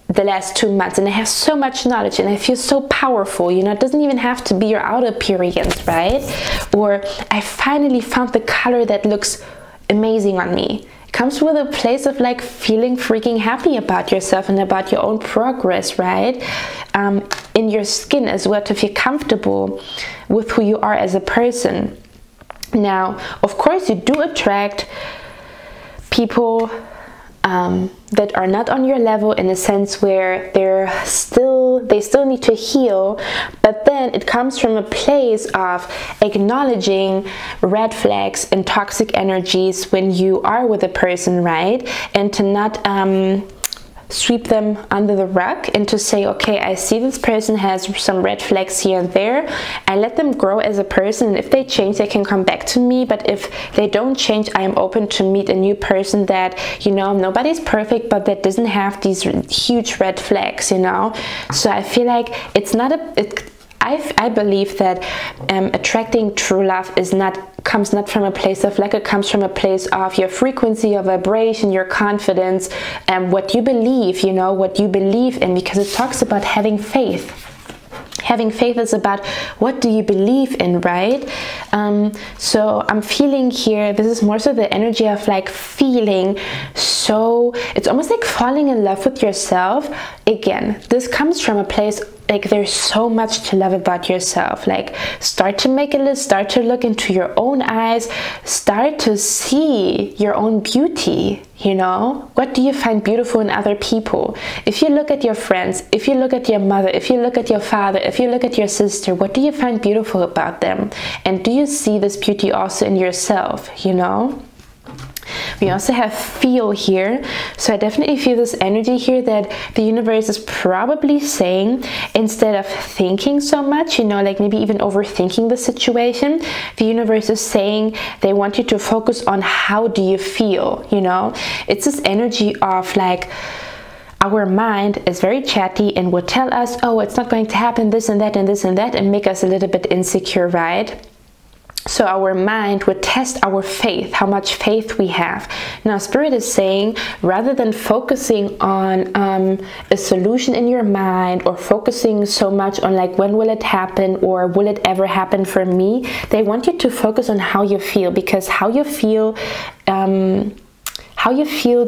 the last 2 months and I have so much knowledge and I feel so powerful. You know, it doesn't even have to be your outer appearance, right? Or I finally found the color that looks amazing on me. Comes with a place of like feeling freaking happy about yourself and about your own progress, right? In your skin as well, to feel comfortable with who you are as a person. Now, of course, you do attract people that are not on your level, in a sense where they still need to heal, but then it comes from a place of acknowledging red flags and toxic energies when you are with a person, right? And to not sweep them under the rug, and to say, okay, I see this person has some red flags here and there. I let them grow as a person, and if they change, they can come back to me. But if they don't change, I am open to meet a new person that, you know, nobody's perfect, but that doesn't have these huge red flags, you know. So I feel like it's not I believe that attracting true love comes not from a place of luck. It comes from a place of your frequency, your vibration, your confidence, and what you believe, you know, what you believe in, because it talks about having faith. Having faith is about what do you believe in, right? So I'm feeling here, this is more so the energy of like feeling so, it's almost like falling in love with yourself. Again, this comes from a place like there's so much to love about yourself. Like, start to make a list, start to look into your own eyes, start to see your own beauty, you know? What do you find beautiful in other people? If you look at your friends, if you look at your mother, if you look at your father, if you look at your sister, what do you find beautiful about them? And do you see this beauty also in yourself, you know? We also have feel here, so I definitely feel this energy here that the universe is probably saying, instead of thinking so much, you know, like maybe even overthinking the situation, the universe is saying they want you to focus on how do you feel, you know. It's this energy of like, our mind is very chatty and will tell us, oh, it's not going to happen, this and that and this and that, and make us a little bit insecure, right? So our mind would test our faith, how much faith we have. Now Spirit is saying, rather than focusing on a solution in your mind, or focusing so much on like, when will it happen, or will it ever happen for me, they want you to focus on how you feel, because how you feel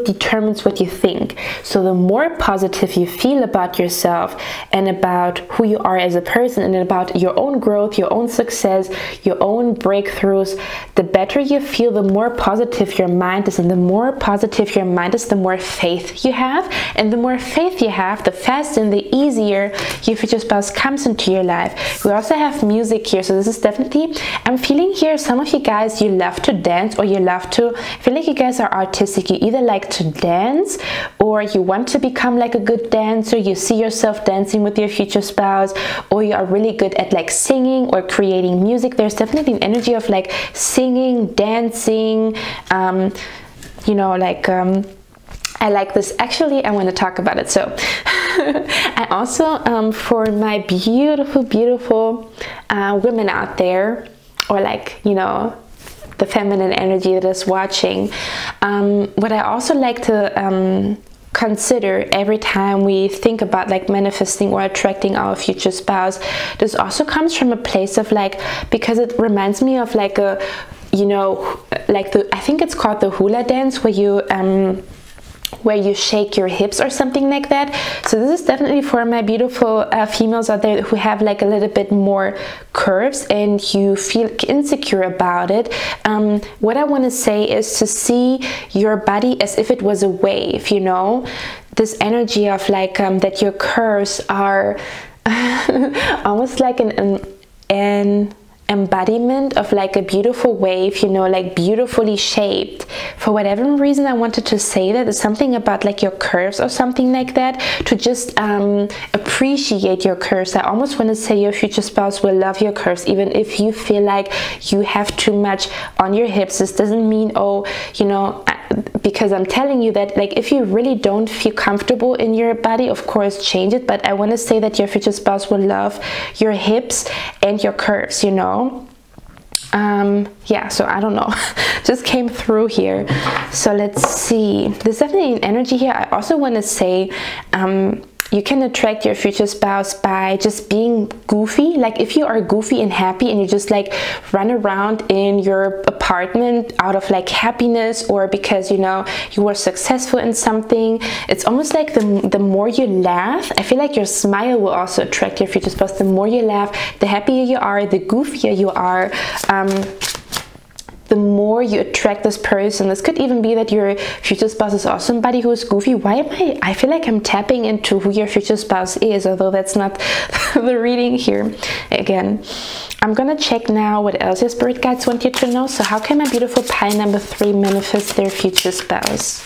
determines what you think. So the more positive you feel about yourself and about who you are as a person, and about your own growth, your own success, your own breakthroughs, the better you feel, the more positive your mind is. And the more positive your mind is, the more faith you have. And the more faith you have, the faster and the easier your future spouse comes into your life. We also have music here. So this is definitely, I'm feeling here, some of you guys, you love to dance, or you love to, I feel like you guys are artistic. You either like to dance, or you want to become like a good dancer. You see yourself dancing with your future spouse, or you are really good at like singing or creating music. There's definitely an energy of like singing, dancing, you know, like I like this. Actually, I want to talk about it. So I also for my beautiful women out there, or like, you know, the feminine energy that is watching, what I also like to consider every time we think about like manifesting or attracting our future spouse, this also comes from a place of like, because it reminds me of like a, you know, like the, I think it's called the hula dance, where you where you shake your hips or something like that. So this is definitely for my beautiful females out there who have like a little bit more curves and you feel insecure about it. What I want to say is to see your body as if it was a wave, you know, this energy of like that your curves are almost like an embodiment of like a beautiful wave, you know, like beautifully shaped. For whatever reason I wanted to say that. It's something about like your curves or something like that, to just appreciate your curves. I almost want to say your future spouse will love your curves, even if you feel like you have too much on your hips. This doesn't mean, oh, you know, because I'm telling you that, like, if you really don't feel comfortable in your body, of course change it, but I want to say that your future spouse will love your hips and your curves, you know. Yeah, so I don't know, just came through here. So let's see, there's definitely an energy here. I also want to say you can attract your future spouse by just being goofy. Like if you are goofy and happy and you just like run around in your apartment out of like happiness, or because, you know, you were successful in something, it's almost like the more you laugh, I feel like your smile will also attract your future spouse. The more you laugh, the happier you are, the goofier you are, the more you attract this person. This could even be that your future spouse is also somebody who is goofy. Why am I feel like I'm tapping into who your future spouse is, although that's not the reading here. Again, I'm gonna check now what else your spirit guides want you to know. So how can my beautiful pile number 3 manifest their future spouse?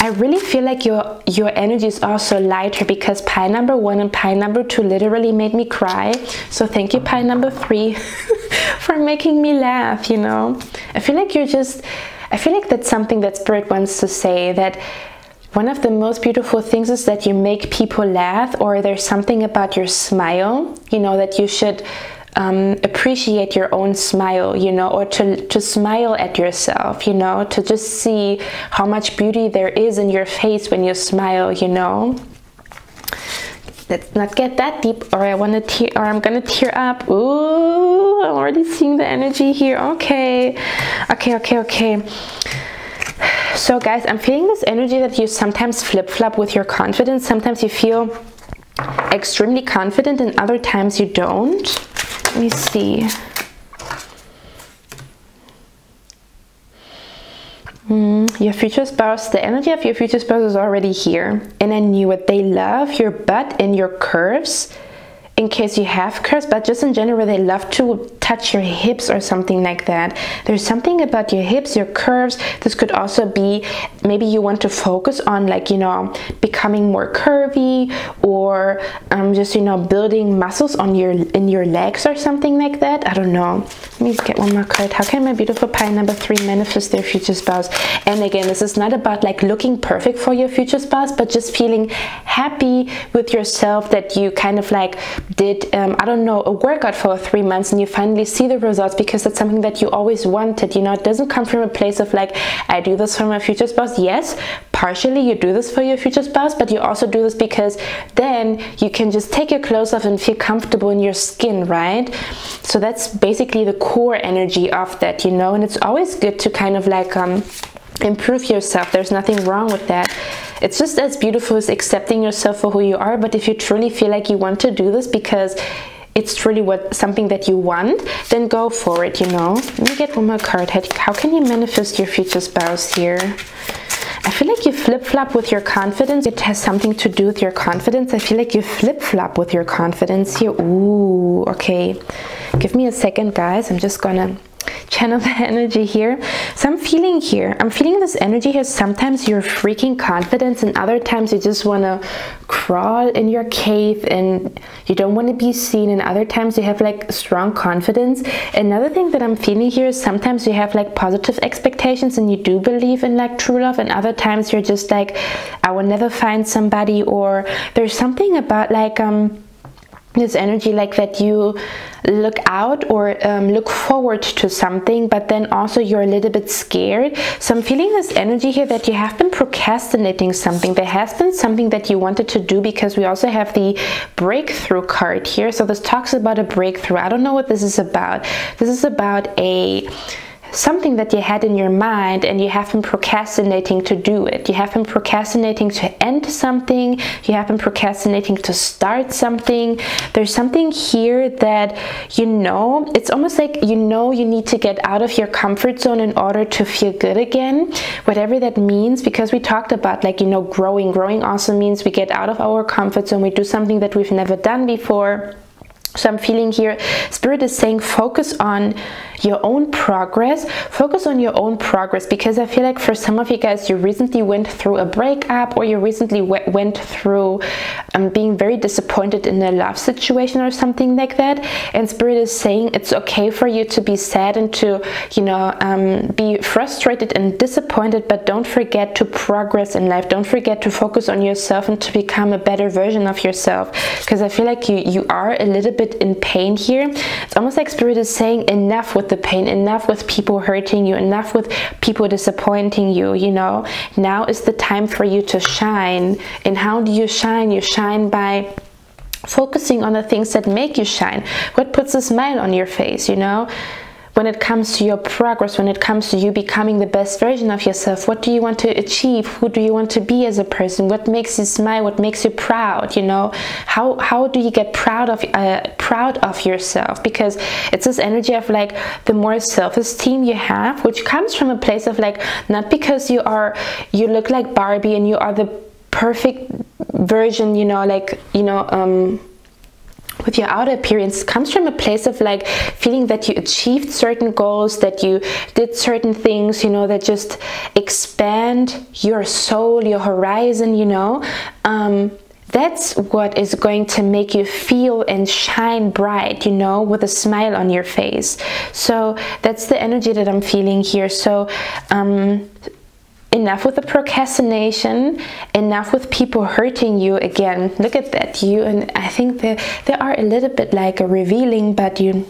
I really feel like your energy is also lighter, because pile number 1 and pile number 2 literally made me cry. So thank you, pile number 3, for making me laugh, you know. I feel like I feel like that's something that Spirit wants to say, that one of the most beautiful things is that you make people laugh, or there's something about your smile, you know, that you should appreciate your own smile, you know, or to smile at yourself, you know, to just see how much beauty there is in your face when you smile, you know. Let's not get that deep, or I'm gonna tear up. Ooh, I'm already seeing the energy here. Okay. So guys, I'm feeling this energy that you sometimes flip-flop with your confidence. Sometimes you feel extremely confident and other times you don't. Let me see. Your future spouse, the energy of your future spouse is already here. And I knew it. They love your butt and your curves, in case you have curves, but just in general, they love to touch your hips or something like that. There's something about your hips, your curves. This could also be, maybe you want to focus on, like, you know, becoming more curvy, or just, you know, building muscles on in your legs or something like that. I don't know. Let me get one more card. How can my beautiful pile number 3 manifest their future spouse? And again, this is not about like looking perfect for your future spouse, but just feeling happy with yourself that you kind of like did, I don't know, a workout for 3 months and you finally see the results, because that's something that you always wanted, you know. It doesn't come from a place of like, I do this for my future spouse. Yes, partially you do this for your future spouse, but you also do this because then you can just take your clothes off and feel comfortable in your skin, right? So that's basically the core energy of that, you know. And it's always good to kind of like improve yourself. There's nothing wrong with that. It's just as beautiful as accepting yourself for who you are. But if you truly feel like you want to do this because it's truly something that you want, then go for it, you know. Let me get one more card. How can you manifest your future spouse here? I feel like you flip-flop with your confidence. It has something to do with your confidence. I feel like you flip-flop with your confidence here. Ooh, okay. Give me a second, guys. I'm just gonna channel the energy here. So I'm feeling this energy here. Sometimes you're freaking confident, and other times you just want to crawl in your cave and you don't want to be seen, and other times you have like strong confidence. Another thing that I'm feeling here is sometimes you have like positive expectations and you do believe in like true love, and other times you're just like, I will never find somebody, or there's something about like this energy like that you look out or look forward to something, but then also you're a little bit scared. So I'm feeling this energy here that you have been procrastinating something. There has been something that you wanted to do, because we also have the breakthrough card here. So this talks about a breakthrough. I don't know what this is about. This is about something that you had in your mind and you have been procrastinating to do it. You have been procrastinating to end something. You have been procrastinating to start something. There's something here that, you know, it's almost like, you know, you need to get out of your comfort zone in order to feel good again, whatever that means, because we talked about, like, you know, growing also means we get out of our comfort zone, we do something that we've never done before. So I'm feeling here, Spirit is saying focus on your own progress. Focus on your own progress, because I feel like for some of you guys, you recently went through a breakup, or you recently went through being very disappointed in a love situation or something like that. And Spirit is saying it's okay for you to be sad and to, you know, be frustrated and disappointed, but don't forget to progress in life. Don't forget to focus on yourself and to become a better version of yourself, because I feel like you are a little bit in pain here. It's almost like Spirit is saying enough with the pain, enough with people hurting you, enough with people disappointing you, you know. Now is the time for you to shine. And how do you shine? You shine by focusing on the things that make you shine. What puts a smile on your face, you know? When it comes to your progress, when it comes to you becoming the best version of yourself, what do you want to achieve? Who do you want to be as a person? What makes you smile? What makes you proud? You know, how do you get proud of yourself? Because it's this energy of, like, the more self-esteem you have, which comes from a place of, like, not because you look like Barbie and you are the perfect version, you know, like, you know, with your outer appearance, comes from a place of, like, feeling that you achieved certain goals, that you did certain things, you know, that just expand your soul, your horizon, you know. That's what is going to make you feel and shine bright, you know, with a smile on your face. So that's the energy that I'm feeling here. So enough with the procrastination, enough with people hurting you again. Look at that, you, and I think they are a little bit like a revealing, but you,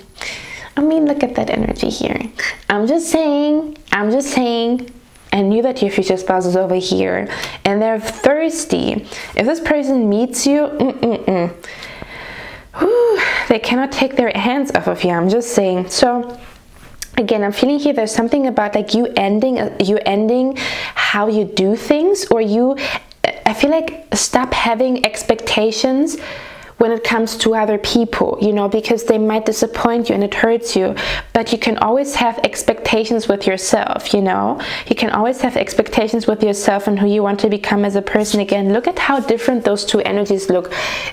I mean, look at that energy here. I'm just saying, I knew that your future spouse is over here and they're thirsty. If this person meets you, they cannot take their hands off of you. I'm just saying. So again, I'm feeling here there's something about, like, you ending how you do things, or I feel like stop having expectations when it comes to other people, you know, because they might disappoint you and it hurts you. But you can always have expectations with yourself, you know. You can always have expectations with yourself and who you want to become as a person. Again, look at how different those two energies look.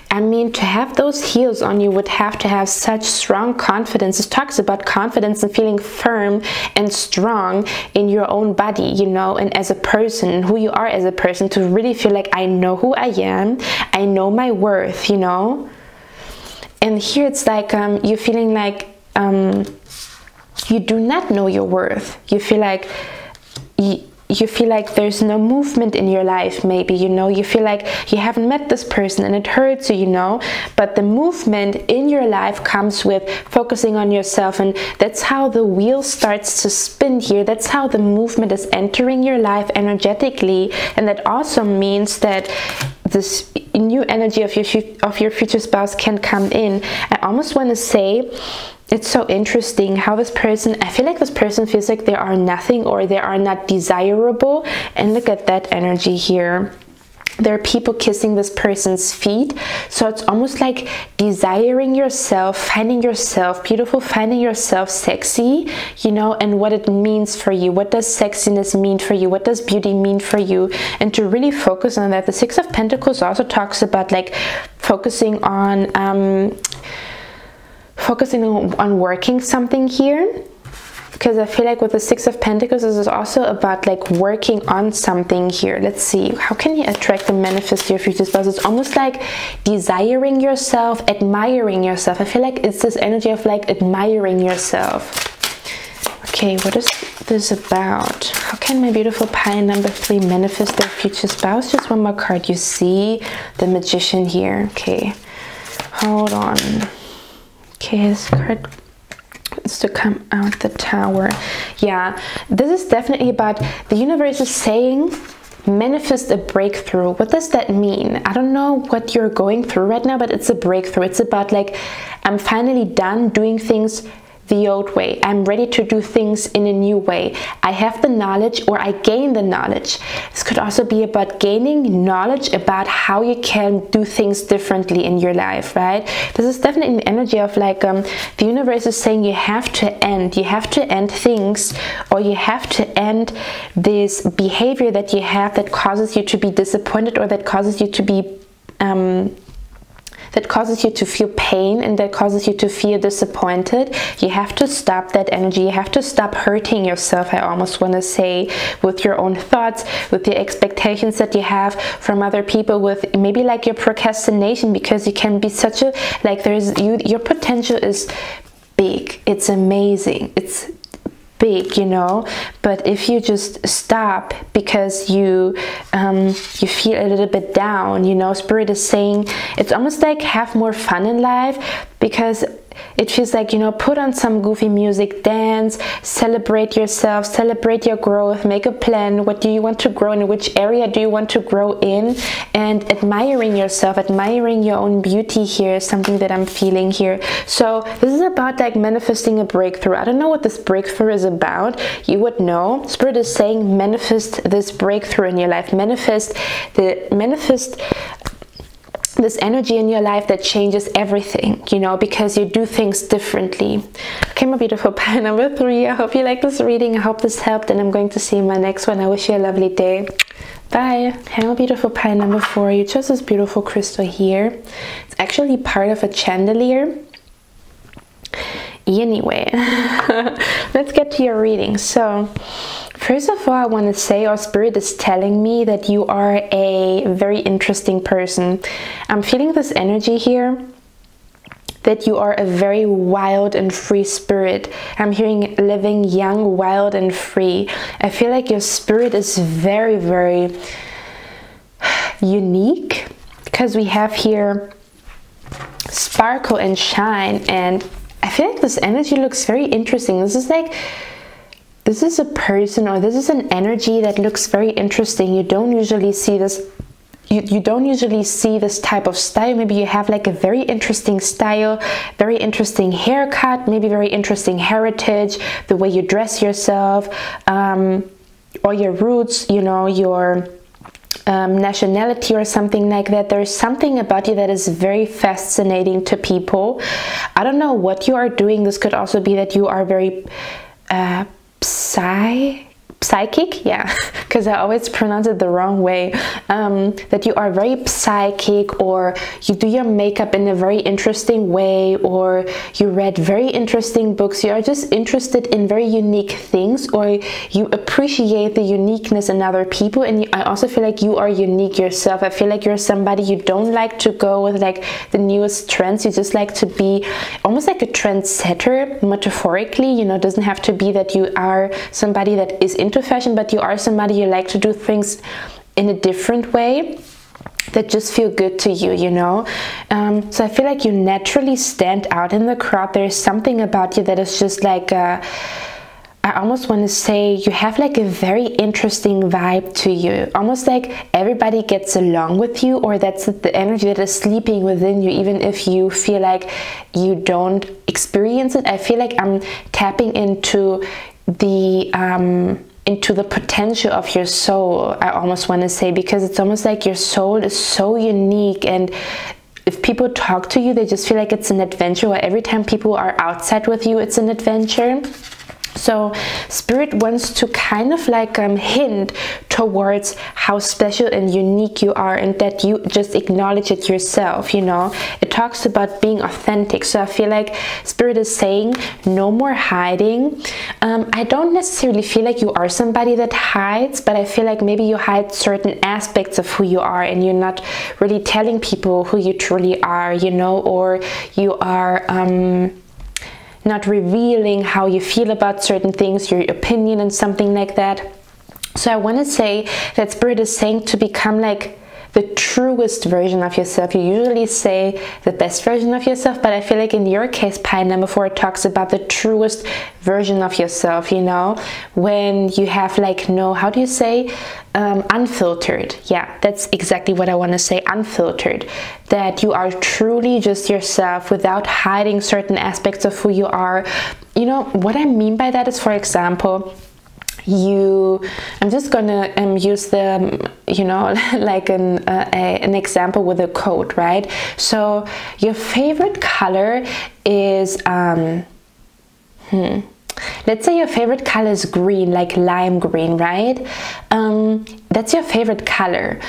I mean, to have those heels on, you would have to have such strong confidence. It talks about confidence and feeling firm and strong in your own body, you know, and as a person, and who you are as a person, to really feel like, I know who I am, I know my worth, you know. And here it's like you're feeling like you do not know your worth. You feel like you feel like there's no movement in your life, maybe, you know. You feel like you haven't met this person and it hurts you, you know. But the movement in your life comes with focusing on yourself, and that's how the wheel starts to spin here. That's how the movement is entering your life energetically. And that also means that this new energy of your future spouse can come in. I almost want to say, it's so interesting how this person, I feel like this person feels like they are nothing, or they are not desirable. And look at that energy here. There are people kissing this person's feet. So it's almost like desiring yourself, finding yourself beautiful, finding yourself sexy, you know, and what it means for you. What does sexiness mean for you? What does beauty mean for you? And to really focus on that. The Six of Pentacles also talks about, like, focusing on working something here. Because I feel like with the Six of Pentacles, this is also about, like, working on something here. Let's see, how can you attract and manifest your future spouse? It's almost like desiring yourself, admiring yourself. I feel like it's this energy of, like, admiring yourself. Okay, what is this about? How can my beautiful pile number 3 manifest their future spouse? Just one more card. You see the Magician here. Okay, hold on. Okay, this card is to come out, the Tower. Yeah, this is definitely about, the universe is saying manifest a breakthrough. What does that mean? I don't know what you're going through right now, but it's a breakthrough. It's about, like, I'm finally done doing things the old way. I'm ready to do things in a new way. I have the knowledge, or I gain the knowledge. This could also be about gaining knowledge about how you can do things differently in your life, right? This is definitely an energy of like the universe is saying you have to end things, or you have to end this behavior that you have that causes you to be disappointed, or that causes you to be that causes you to feel pain, and that causes you to feel disappointed. You have to stop that energy. You have to stop hurting yourself, I almost want to say, with your own thoughts, with the expectations that you have from other people, with maybe like your procrastination, because you can be such a, like, your potential is big, it's amazing, it's big, you know, but if you just stop because you feel a little bit down, you know, Spirit is saying it's almost like have more fun in life, because it feels like, you know, put on some goofy music, dance, celebrate yourself, celebrate your growth, make a plan. What do you want to grow in? Which area do you want to grow in? And admiring yourself, admiring your own beauty here is something that I'm feeling here. So this is about like manifesting a breakthrough. I don't know what this breakthrough is about. You would know. Spirit is saying manifest this breakthrough in your life. Manifest this energy in your life that changes everything, you know, because you do things differently. Okay, my beautiful pile number 3, I hope you like this reading. I hope this helped, and I'm going to see you in my next one. I wish you a lovely day. Bye. Hey, my beautiful pile number 4, you chose this beautiful crystal here. It's actually part of a chandelier. Anyway, let's get to your reading. So first of all, I want to say, our Spirit is telling me that you are a very interesting person. I'm feeling this energy here, that you are a very wild and free spirit. I'm hearing living young, wild and free. I feel like your spirit is very, very unique, because we have here sparkle and shine, and I feel like this energy looks very interesting. This is like, this is a person, or this is an energy that looks very interesting. You don't usually see this. You don't usually see this type of style. Maybe you have like a very interesting style, very interesting haircut, maybe very interesting heritage, the way you dress yourself, or your roots, you know, your nationality or something like that. There's something about you that is very fascinating to people. I don't know what you are doing. This could also be that you are very psychic, yeah, because I always pronounce it the wrong way, that you are very psychic, or you do your makeup in a very interesting way, or you read very interesting books. You are just interested in very unique things, or you appreciate the uniqueness in other people. And I also feel like you are unique yourself. I feel like you're somebody, you don't like to go with like the newest trends. You just like to be almost like a trendsetter, metaphorically, you know. It doesn't have to be that you are somebody that is into fashion, but you are somebody, you like to do things in a different way that just feel good to you, you know. So I feel like you naturally stand out in the crowd. There's something about you that is just like I almost want to say you have like a very interesting vibe to you, almost like everybody gets along with you, or that's the energy that is sleeping within you, even if you feel like you don't experience it. I feel like I'm tapping into the potential of your soul, I almost want to say, because it's almost like your soul is so unique, and if people talk to you, they just feel like it's an adventure, or every time people are outside with you, it's an adventure. So Spirit wants to kind of like hint towards how special and unique you are, and that you just acknowledge it yourself, you know. It talks about being authentic. So I feel like Spirit is saying no more hiding. I don't necessarily feel like you are somebody that hides, but I feel like maybe you hide certain aspects of who you are, and you're not really telling people who you truly are, you know, or you are not revealing how you feel about certain things, your opinion and something like that. So I want to say that Spirit is saying to become like the truest version of yourself. You usually say the best version of yourself, but I feel like in your case, pile number 4 talks about the truest version of yourself, you know, when you have like no, how do you say, unfiltered. Yeah, that's exactly what I want to say, unfiltered. That you are truly just yourself without hiding certain aspects of who you are. You know, what I mean by that is, for example, I'm just gonna use the, you know, like an example with a coat, right? So your favorite color is let's say your favorite color is green, like lime green, right? That's your favorite color,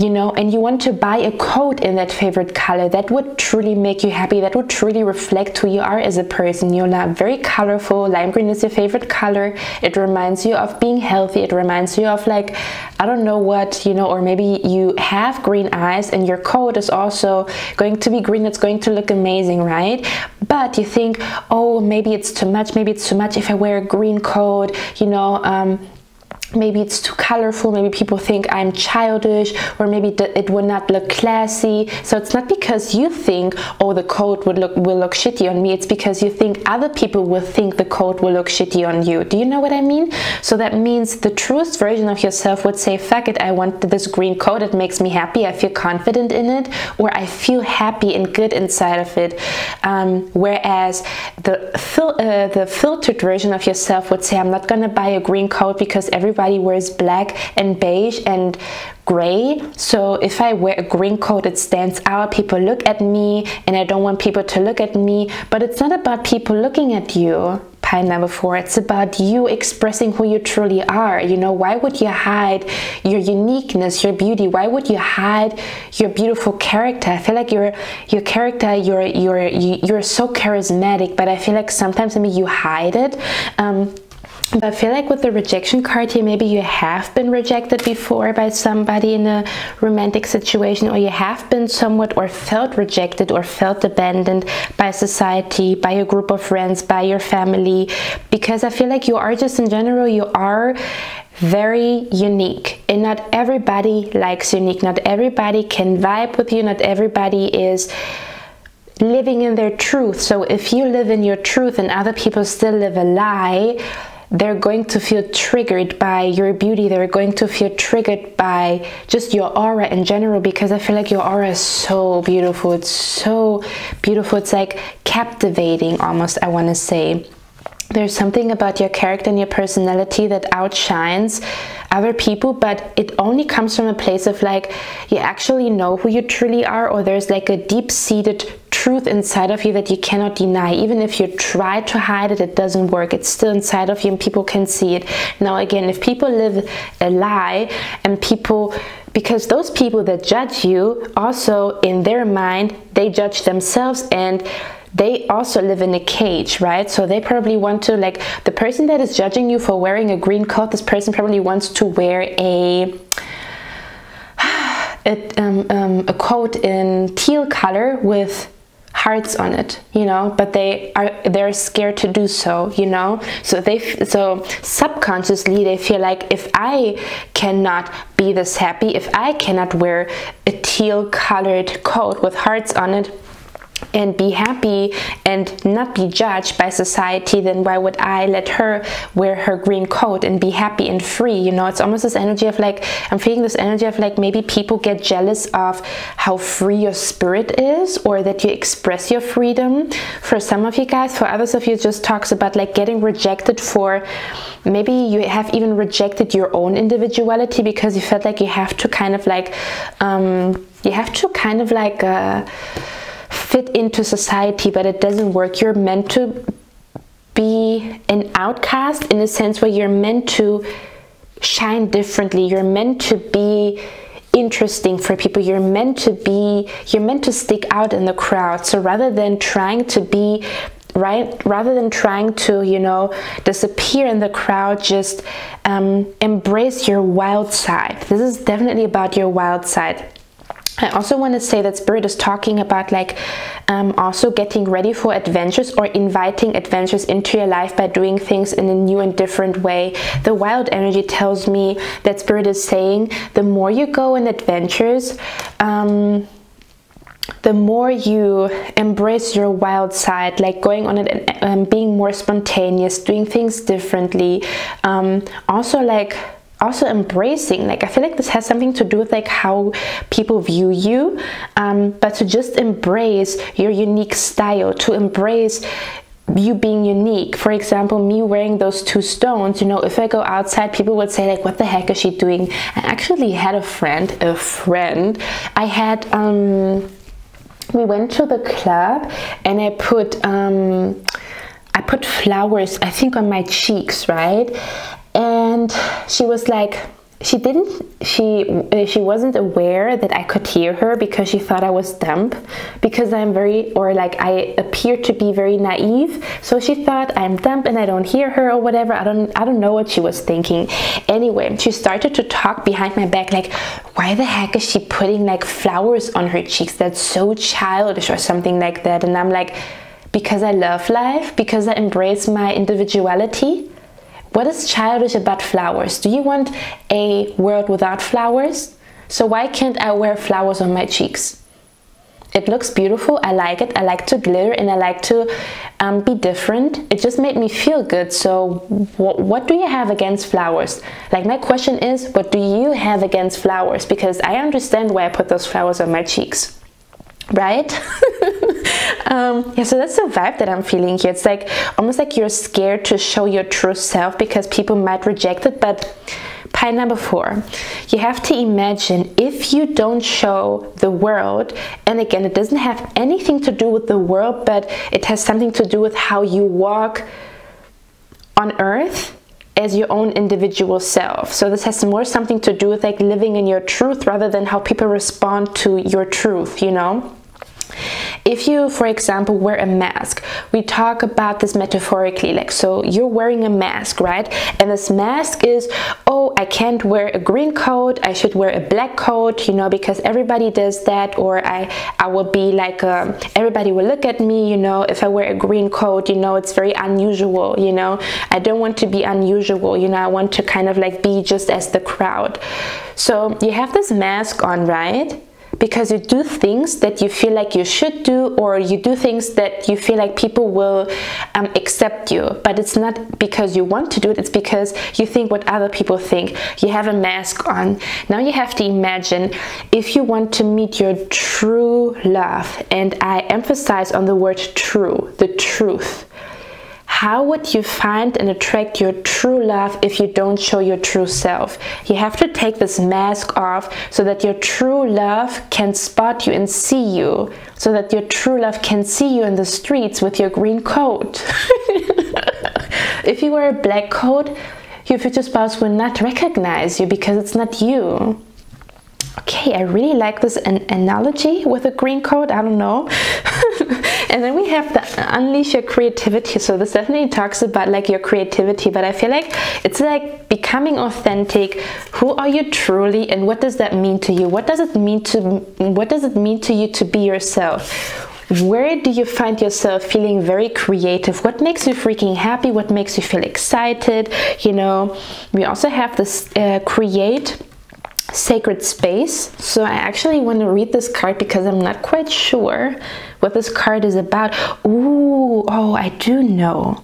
you know, and you want to buy a coat in that favorite color that would truly make you happy, that would truly reflect who you are as a person. You're not very colorful. Lime green is your favorite color. It reminds you of being healthy. It reminds you of, like, I don't know what, you know, or maybe you have green eyes and your coat is also going to be green. It's going to look amazing, right? But you think, oh, maybe it's too much. Maybe it's too much if I wear a green coat, you know, maybe it's too colorful, maybe people think I'm childish, or maybe it would not look classy. So it's not because you think, oh, the coat will look shitty on me, it's because you think other people will think the coat will look shitty on you. Do you know what I mean? So that means the truest version of yourself would say, fuck it, I want this green coat, it makes me happy, I feel confident in it, or I feel happy and good inside of it. Whereas the filtered version of yourself would say, I'm not gonna buy a green coat because everybody wears black and beige and gray, so if I wear a green coat it stands out, people look at me, and I don't want people to look at me. But it's not about people looking at you, pile number 4, it's about you expressing who you truly are. You know, why would you hide your uniqueness, your beauty? Why would you hide your beautiful character? I feel like your character, you're so charismatic, but I feel like sometimes maybe you hide it. But I feel like with the rejection card here, maybe you have been rejected before by somebody in a romantic situation, or you have been somewhat or felt rejected or felt abandoned by society, by a group of friends, by your family, because I feel like you are just in general, you are very unique, and not everybody likes unique. Not everybody can vibe with you. Not everybody is living in their truth. So if you live in your truth and other people still live a lie, they're going to feel triggered by your beauty. They're going to feel triggered by just your aura in general, because I feel like your aura is so beautiful. It's so beautiful. It's like captivating almost, I want to say. There's something about your character and your personality that outshines other people, but it only comes from a place of like, you actually know who you truly are, or there's like a deep-seated truth inside of you that you cannot deny. Even if you try to hide it, it doesn't work. It's still inside of you and people can see it. Now again, if people live a lie, and people, because those people that judge you also in their mind, they judge themselves, and they also live in a cage, right? So they probably want to, like, the person that is judging you for wearing a green coat, this person probably wants to wear a coat in teal color with hearts on it, you know, but they're scared to do so, you know. So subconsciously they feel like, if I cannot be this happy, if I cannot wear a teal colored coat with hearts on it and be happy and not be judged by society, then why would I let her wear her green coat and be happy and free? You know, it's almost this energy of like, I'm feeling this energy of like, maybe people get jealous of how free your spirit is, or that you express your freedom. For some of you guys, for others of you, it just talks about like getting rejected for, maybe you have even rejected your own individuality because you felt like you have to kind of like fit into society, but it doesn't work. You're meant to be an outcast in a sense where you're meant to shine differently. You're meant to be interesting for people. You're meant to stick out in the crowd. So rather than trying to be rather than trying to, you know, disappear in the crowd, just embrace your wild side. This is definitely about your wild side. I also want to say that Spirit is talking about like also getting ready for adventures or inviting adventures into your life by doing things in a new and different way. The wild energy tells me that Spirit is saying the more you go in adventures, the more you embrace your wild side, like going on it and being more spontaneous, doing things differently, also embracing, like I feel like this has something to do with like how people view you, but to just embrace your unique style, to embrace you being unique. For example, me wearing those 2 stones, you know, if I go outside, people would say like, what the heck is she doing? I actually had a friend, I had we went to the club and I put flowers, I think, on my cheeks, right? And she was like, she wasn't aware that I could hear her because she thought I was dumb, because I'm I appear to be very naive. So she thought I'm dumb and I don't hear her or whatever. I don't know what she was thinking. Anyway, she started to talk behind my back like, why the heck is she putting like flowers on her cheeks? That's so childish, or something like that. And I'm like, because I love life, because I embrace my individuality. What is childish about flowers? Do you want a world without flowers? So why can't I wear flowers on my cheeks? It looks beautiful, I like it, I like to glitter, and I like to be different. It just made me feel good. So what do you have against flowers? Like, my question is, what do you have against flowers? Because I understand why I put those flowers on my cheeks. Right? Yeah, so that's the vibe that I'm feeling here. It's like almost like you're scared to show your true self because people might reject it. But pie number 4, you have to imagine, if you don't show the world, and again, it doesn't have anything to do with the world, but it has something to do with how you walk on earth as your own individual self. So this has more something to do with like living in your truth rather than how people respond to your truth, you know? If you, for example, wear a mask, we talk about this metaphorically, like, so you're wearing a mask, right? And this mask is, oh, I can't wear a green coat, I should wear a black coat, you know, because everybody does that, or I will be like, everybody will look at me, you know, if I wear a green coat, you know, it's very unusual, you know, I don't want to be unusual, you know, I want to kind of like be just as the crowd. So you have this mask on, right? Because you do things that you feel like you should do, or you do things that you feel like people will accept you, but it's not because you want to do it, it's because you think what other people think. You have a mask on. Now you have to imagine, if you want to meet your true love, and I emphasize on the word true, the truth. How would you find and attract your true love if you don't show your true self? You have to take this mask off so that your true love can spot you and see you, so that your true love can see you in the streets with your green coat. If you wear a black coat, your future spouse will not recognize you because it's not you. Okay, I really like this analogy with a green coat, I don't know. And then we have the unleash your creativity. So this definitely talks about like your creativity, but I feel like it's like becoming authentic. Who are you truly, and what does that mean to you? What does it mean to you to be yourself? Where do you find yourself feeling very creative? What makes you freaking happy? What makes you feel excited? You know, we also have this create sacred space. So I actually want to read this card because I'm not quite sure what this card is about. Ooh, oh, I do know.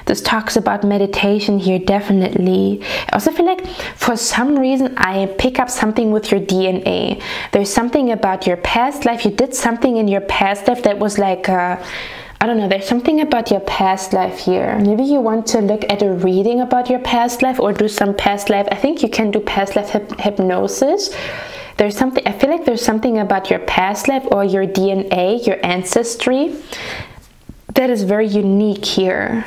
This talks about meditation here, definitely. I also feel like for some reason I pick up something with your DNA. There's something about your past life. You did something in your past life that was like I don't know, there's something about your past life here. Maybe you want to look at a reading about your past life, or do some past life. I think you can do past life hypnosis. There's something, I feel like there's something about your past life or your DNA, your ancestry, that is very unique here.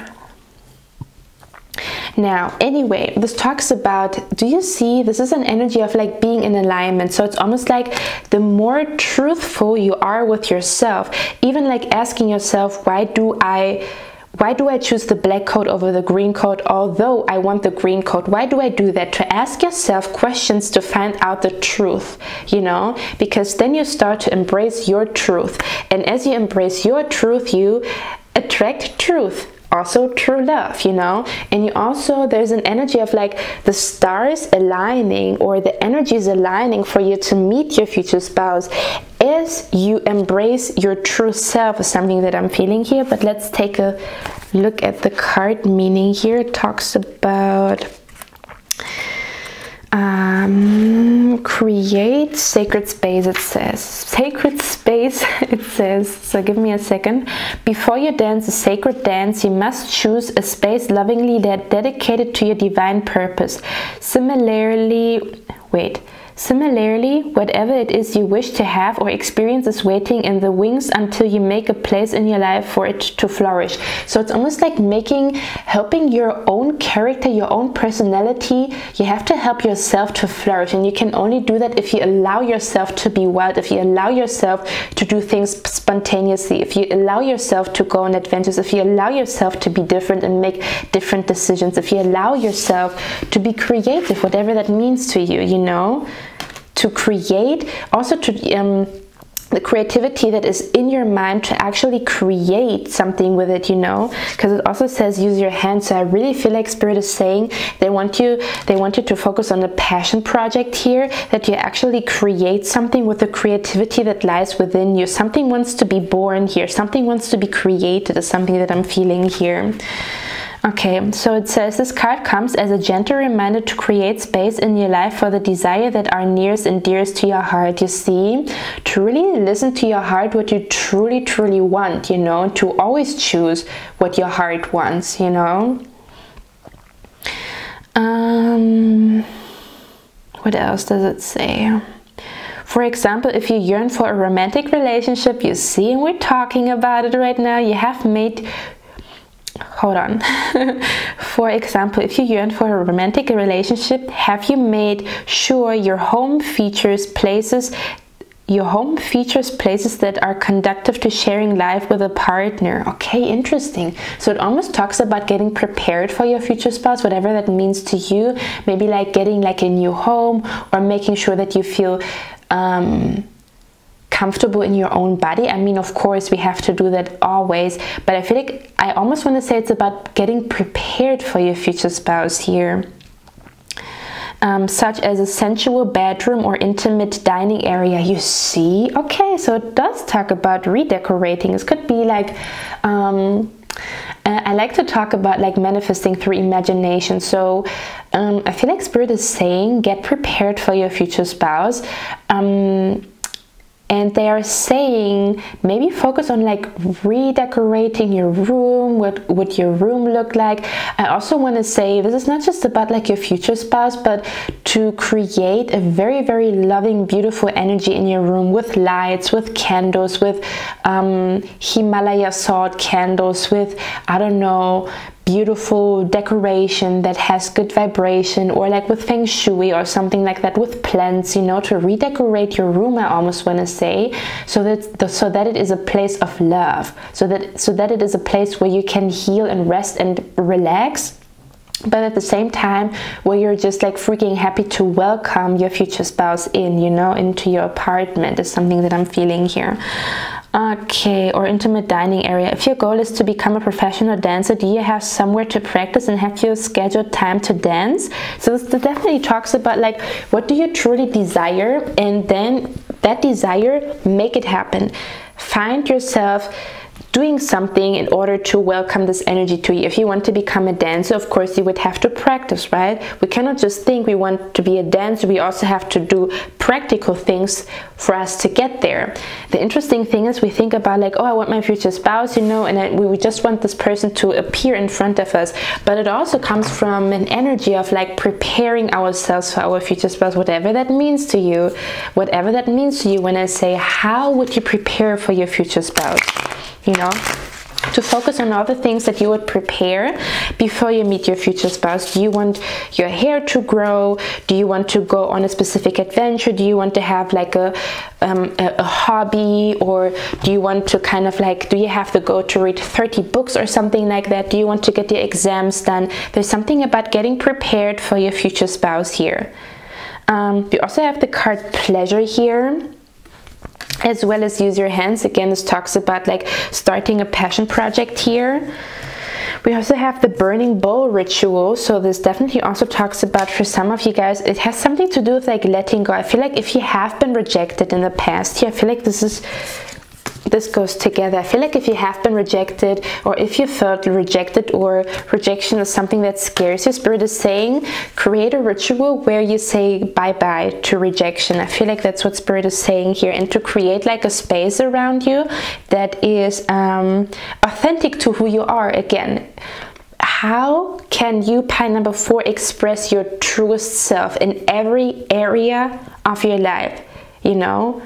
Now, anyway, this talks about, do you see, this is an energy of like being in alignment. So it's almost like the more truthful you are with yourself, even like asking yourself, why do I why do I choose the black coat over the green coat, although I want the green coat? Why do I do that? To ask yourself questions to find out the truth, you know, because then you start to embrace your truth. And as you embrace your truth, you attract truth. Also true love, you know. And you also, there's an energy of like the stars aligning, or the energies aligning for you to meet your future spouse as you embrace your true self, is something that I'm feeling here. But let's take a look at the card meaning here. It talks about create sacred space, it says. Sacred space, it says. So give me a second. Before you dance a sacred dance, you must choose a space lovingly dedicated to your divine purpose. Similarly, whatever it is you wish to have or experience is waiting in the wings until you make a place in your life for it to flourish. So it's almost like helping your own character, your own personality. You have to help yourself to flourish, and you can only do that if you allow yourself to be wild, if you allow yourself to do things spontaneously, if you allow yourself to go on adventures, if you allow yourself to be different and make different decisions, if you allow yourself to be creative, whatever that means to you, you know. To create, also to the creativity that is in your mind, to actually create something with it, you know, because it also says use your hands. So I really feel like Spirit is saying they want you to focus on a passion project here, that you actually create something with the creativity that lies within you. Something wants to be born here, something wants to be created, is something that I'm feeling here. Okay, so it says this card comes as a gentle reminder to create space in your life for the desire that are nearest and dearest to your heart. You see, to really listen to your heart, what you truly, truly want, you know, to always choose what your heart wants, you know. What else does it say? For example, if you yearn for a romantic relationship, you see, and we're talking about it right now, you have made... Hold on. For example, if you yearn for a romantic relationship, have you made sure your home features places that are conducive to sharing life with a partner? Okay, interesting. So it almost talks about getting prepared for your future spouse, whatever that means to you. Maybe like getting like a new home, or making sure that you feel comfortable in your own body. I mean, of course, we have to do that always, but I feel like I almost want to say it's about getting prepared for your future spouse here. Such as a sensual bedroom or intimate dining area, you see. Okay, so it does talk about redecorating. It could be like I like to talk about like manifesting through imagination. So I feel like Spirit is saying get prepared for your future spouse. And they are saying maybe focus on like redecorating your room. What would your room look like? I also want to say this is not just about like your future spouse, but to create a very, very loving, beautiful energy in your room, with lights, with candles, with Himalaya salt candles, with, I don't know, beautiful decoration that has good vibration, or like with feng shui or something like that, with plants, you know, to redecorate your room. I almost want to say, so that it is a place of love, so that it is a place where you can heal and rest and relax, but at the same time where you're just like freaking happy to welcome your future spouse in, you know, into your apartment, is something that I'm feeling here. Okay, or intimate dining area. If your goal is to become a professional dancer, do you have somewhere to practice and have you scheduled time to dance? So this definitely talks about like, what do you truly desire, and then that desire, make it happen. Find yourself doing something in order to welcome this energy to you. If you want to become a dancer, of course you would have to practice, right? We cannot just think we want to be a dancer. We also have to do practical things for us to get there. The interesting thing is we think about like, oh, I want my future spouse, you know, and we just want this person to appear in front of us. But it also comes from an energy of like preparing ourselves for our future spouse, whatever that means to you. Whatever that means to you when I say, how would you prepare for your future spouse? You know, to focus on all the things that you would prepare before you meet your future spouse. Do you want your hair to grow? Do you want to go on a specific adventure? Do you want to have like a hobby? Or do you want to kind of like, do you have to go to read 30 books or something like that? Do you want to get your exams done? There's something about getting prepared for your future spouse here. You also have the card pleasure here, as well as use your hands. Again, this talks about like starting a passion project here. We also have the burning bowl ritual. So this definitely also talks about, for some of you guys, it has something to do with like letting go. I feel like if you have been rejected in the past here, I feel like this goes together. I feel like if you have been rejected, or if you felt rejected, or rejection is something that scares you, Spirit is saying create a ritual where you say bye-bye to rejection. I feel like that's what Spirit is saying here, and to create like a space around you that is authentic to who you are. Again, how can you, pie number 4, express your truest self in every area of your life, you know?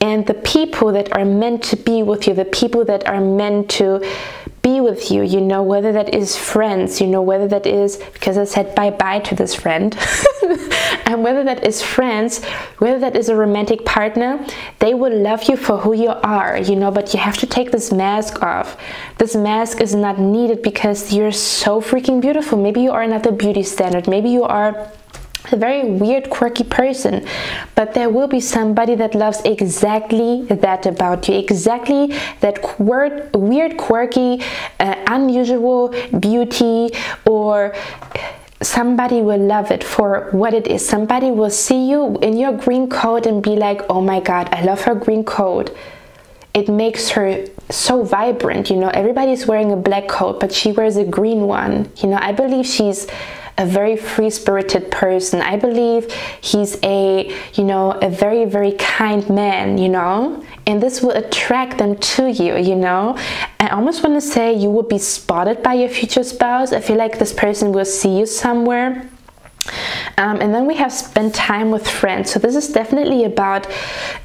And the people that are meant to be with you, the people that are meant to be with you, you know, whether that is friends, you know, whether that is, because I said bye-bye to this friend, and whether that is friends, whether that is a romantic partner, they will love you for who you are, you know, but you have to take this mask off. This mask is not needed because you're so freaking beautiful. Maybe you are not the beauty standard. Maybe you are a very weird, quirky person, but there will be somebody that loves exactly that about you, exactly that weird, quirky, unusual beauty, or somebody will love it for what it is. Somebody will see you in your green coat and be like, oh my God, I love her green coat. It makes her so vibrant, you know. Everybody's wearing a black coat, but she wears a green one. You know, I believe she's a very free-spirited person. I believe he's a, you know, a very, very kind man, you know, and this will attract them to you, you know. I almost want to say you will be spotted by your future spouse. I feel like this person will see you somewhere. And then we have spent time with friends. So this is definitely about,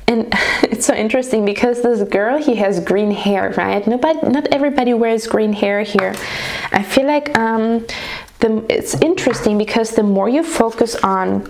and it's so interesting because this girl, he has green hair, right? Not everybody wears green hair here. I feel like it's interesting because the more you focus on,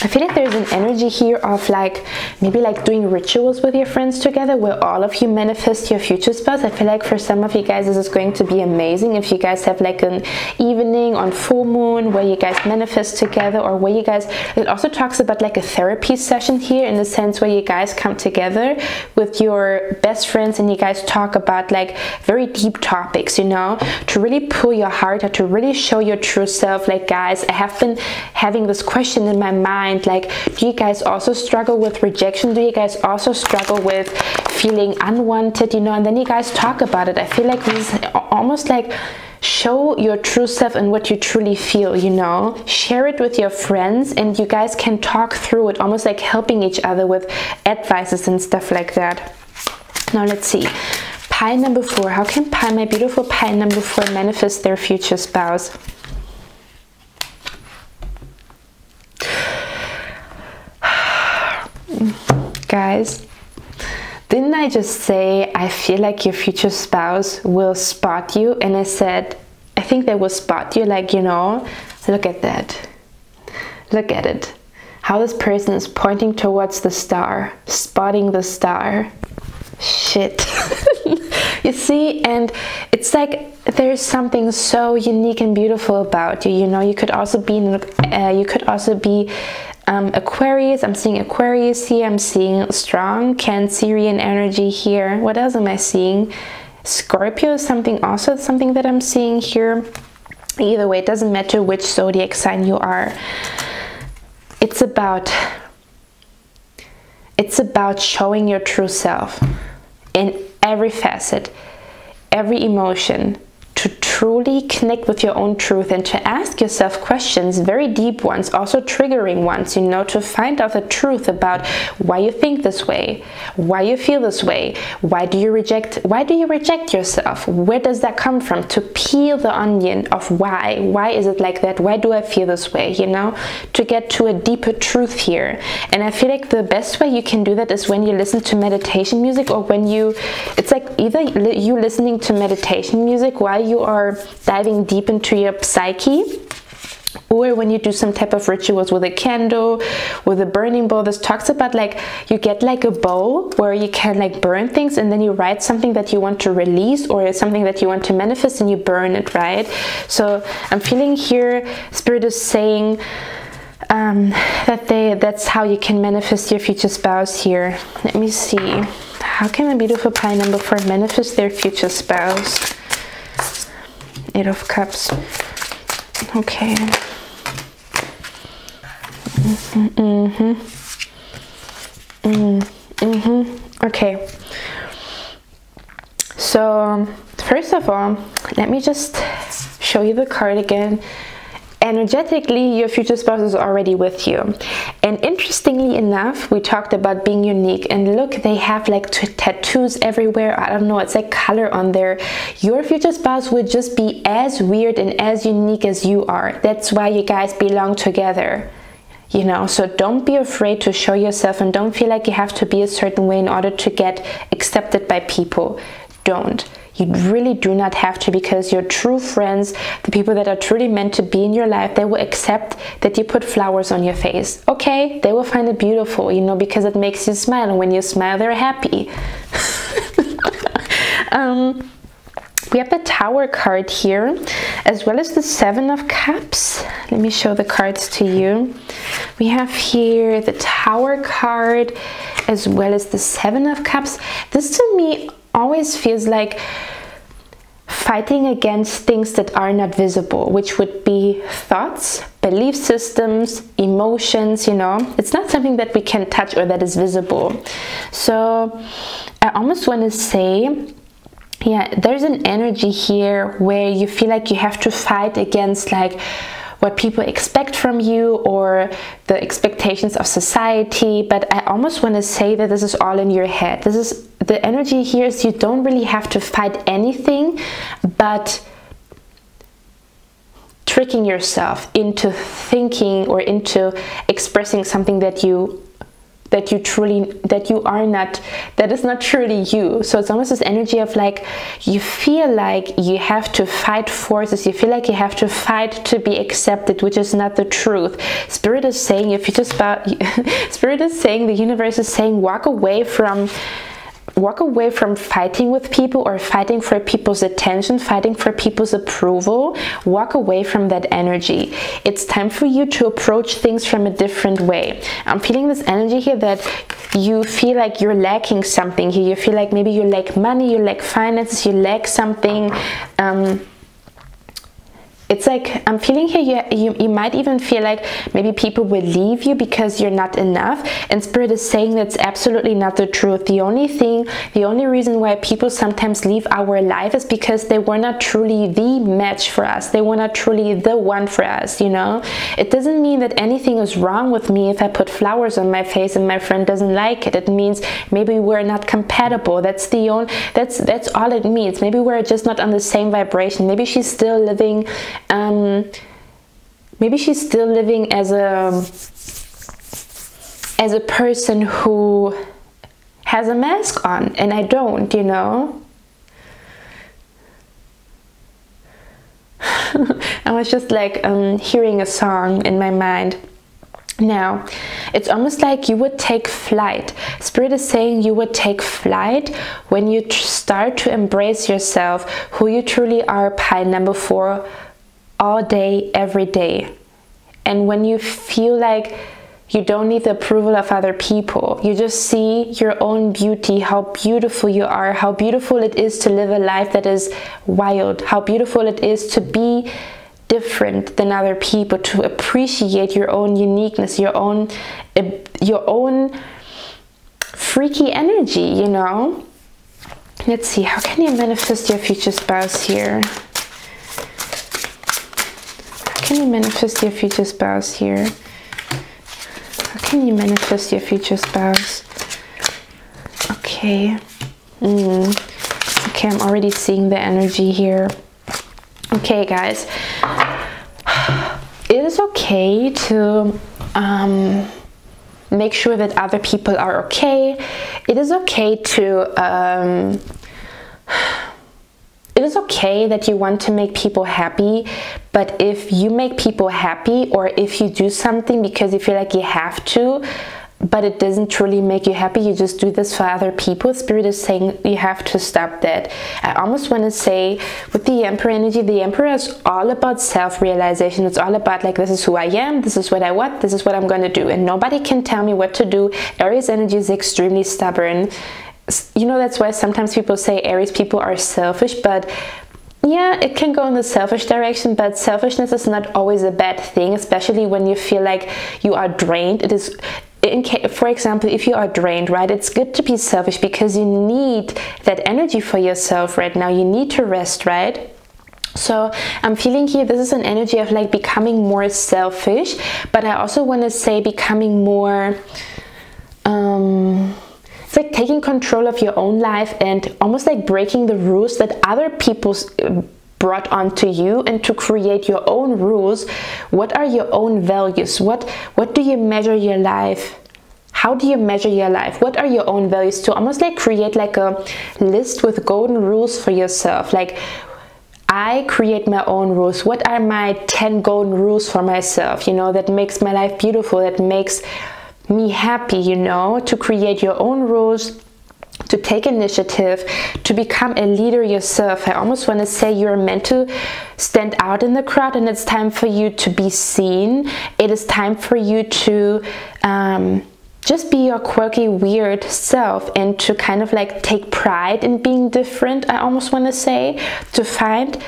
I feel like there's an energy here of like, maybe like doing rituals with your friends together where all of you manifest your future spouse. I feel like for some of you guys this is going to be amazing if you guys have like an evening on full moon where you guys manifest together, or where you guys, it also talks about like a therapy session here, in the sense where you guys come together with your best friends and you guys talk about like very deep topics, you know, to really pull your heart out, to really show your true self. Like, guys, I have been having this question in my mind, like, do you guys also struggle with rejection? Do you guys also struggle with feeling unwanted, you know? And then you guys talk about it. I feel like this is almost like show your true self and what you truly feel, you know, share it with your friends and you guys can talk through it, almost like helping each other with advices and stuff like that. Now let's see, pie number 4. How can my beautiful pie number 4 manifest their future spouse? Guys, didn't I just say I feel like your future spouse will spot you? And I said, I think they will spot you, like, you know, look at that. Look at it. How this person is pointing towards the star, spotting the star. Shit. You see, and it's like there's something so unique and beautiful about you, you know. You could also be Aquarius. I'm seeing Aquarius here. I'm seeing strong Cancerian energy here. What else am I seeing? Scorpio is something that I'm seeing here. Either way, it doesn't matter which zodiac sign you are. It's about showing your true self in every facet, every emotion, to truly connect with your own truth and to ask yourself questions, very deep ones, also triggering ones, you know, to find out the truth about why you think this way, why you feel this way, why do you reject yourself, where does that come from, to peel the onion of why is it like that, why do I feel this way, you know, to get to a deeper truth here. And I feel like the best way you can do that is when you listen to meditation music, or when you, it's like either you listening to meditation music while you are diving deep into your psyche, or when you do some type of rituals with a candle, with a burning bowl. This talks about like you get like a bowl where you can like burn things, and then you write something that you want to release or something that you want to manifest, and you burn it, right? So I'm feeling here Spirit is saying that's how you can manifest your future spouse here. Let me see. How can a beautiful pie number 4 manifest their future spouse? 8 of Cups. Okay. Okay. So first of all, let me just show you the card again. Energetically, your future spouse is already with you. And interestingly enough, we talked about being unique, and look, they have like tattoos everywhere. I don't know, it's like color on there. Your future spouse would just be as weird and as unique as you are. That's why you guys belong together, you know. So don't be afraid to show yourself, and don't feel like you have to be a certain way in order to get accepted by people. Don't. You really do not have to, because your true friends, the people that are truly meant to be in your life, they will accept that you put flowers on your face. Okay, they will find it beautiful, you know, because it makes you smile, and when you smile, they're happy. We have the Tower card here, as well as the 7 of Cups. Let me show the cards to you. We have here the Tower card, as well as the 7 of Cups. This to me always feels like fighting against things that are not visible, which would be thoughts, belief systems, emotions, you know. It's not something that we can touch or that is visible. So I almost want to say, yeah, there's an energy here where you feel like you have to fight against like what people expect from you, or the expectations of society. But I almost want to say that this is all in your head. This is the energy here, is you don't really have to fight anything, but tricking yourself into thinking or into expressing something that you are not, that is not truly you. So it's almost this energy of like, you feel like you have to fight forces, you feel like you have to fight to be accepted, which is not the truth. Spirit is saying, if you just Spirit is saying, the universe is saying, walk away from fighting with people, or fighting for people's attention, fighting for people's approval. Walk away from that energy. It's time for you to approach things from a different way. I'm feeling this energy here that you feel like you're lacking something here. You feel like maybe you lack money, you lack finances, you lack something. It's like, I'm feeling here, you might even feel like maybe people will leave you because you're not enough. And Spirit is saying that's absolutely not the truth. The only reason why people sometimes leave our life is because they were not truly the match for us. They were not truly the one for us, you know. It doesn't mean that anything is wrong with me if I put flowers on my face and my friend doesn't like it. It means maybe we're not compatible. That's all it means. Maybe we're just not on the same vibration. Maybe she's still living as a person who has a mask on, and I don't, you know. I was just like hearing a song in my mind. Now, it's almost like you would take flight. Spirit is saying you would take flight when you start to embrace yourself, who you truly are, pile number 4, all day, every day. And when you feel like you don't need the approval of other people, you just see your own beauty, how beautiful you are, how beautiful it is to live a life that is wild, how beautiful it is to be different than other people, to appreciate your own uniqueness, your own freaky energy, you know. Let's see, how can you manifest your future spouse here? can you manifest your future spouse here? How can you manifest your future spouse? Okay. Okay, I'm already seeing the energy here. Okay, guys. It is okay to make sure that other people are okay. It is okay to it is okay that you want to make people happy, but if you make people happy, or if you do something because you feel like you have to, but it doesn't truly make you happy, you just do this for other people, Spirit is saying you have to stop that. I almost want to say, with the Emperor energy, the Emperor is all about self-realization. It's all about like, this is who I am, this is what I want, this is what I'm going to do, and nobody can tell me what to do. Aries energy is extremely stubborn. You know, that's why sometimes people say Aries people are selfish, but yeah, it can go in the selfish direction, but selfishness is not always a bad thing, especially when you feel like you are drained. It is, for example, if you are drained, right, it's good to be selfish because you need that energy for yourself right now. You need to rest, right? So I'm feeling here, this is an energy of like becoming more selfish, but I also want to say becoming more it's like taking control of your own life and almost like breaking the rules that other people brought onto you, and to create your own rules. What are your own values? What do you measure your life? How do you measure your life? What are your own values? To almost like create like a list with golden rules for yourself. Like, I create my own rules. What are my 10 golden rules for myself, you know, that makes my life beautiful, that makes me happy, you know? To create your own rules, to take initiative, to become a leader yourself. I almost want to say you're meant to stand out in the crowd, and it's time for you to be seen. It is time for you to just be your quirky, weird self, and to kind of like take pride in being different. I almost want to say to find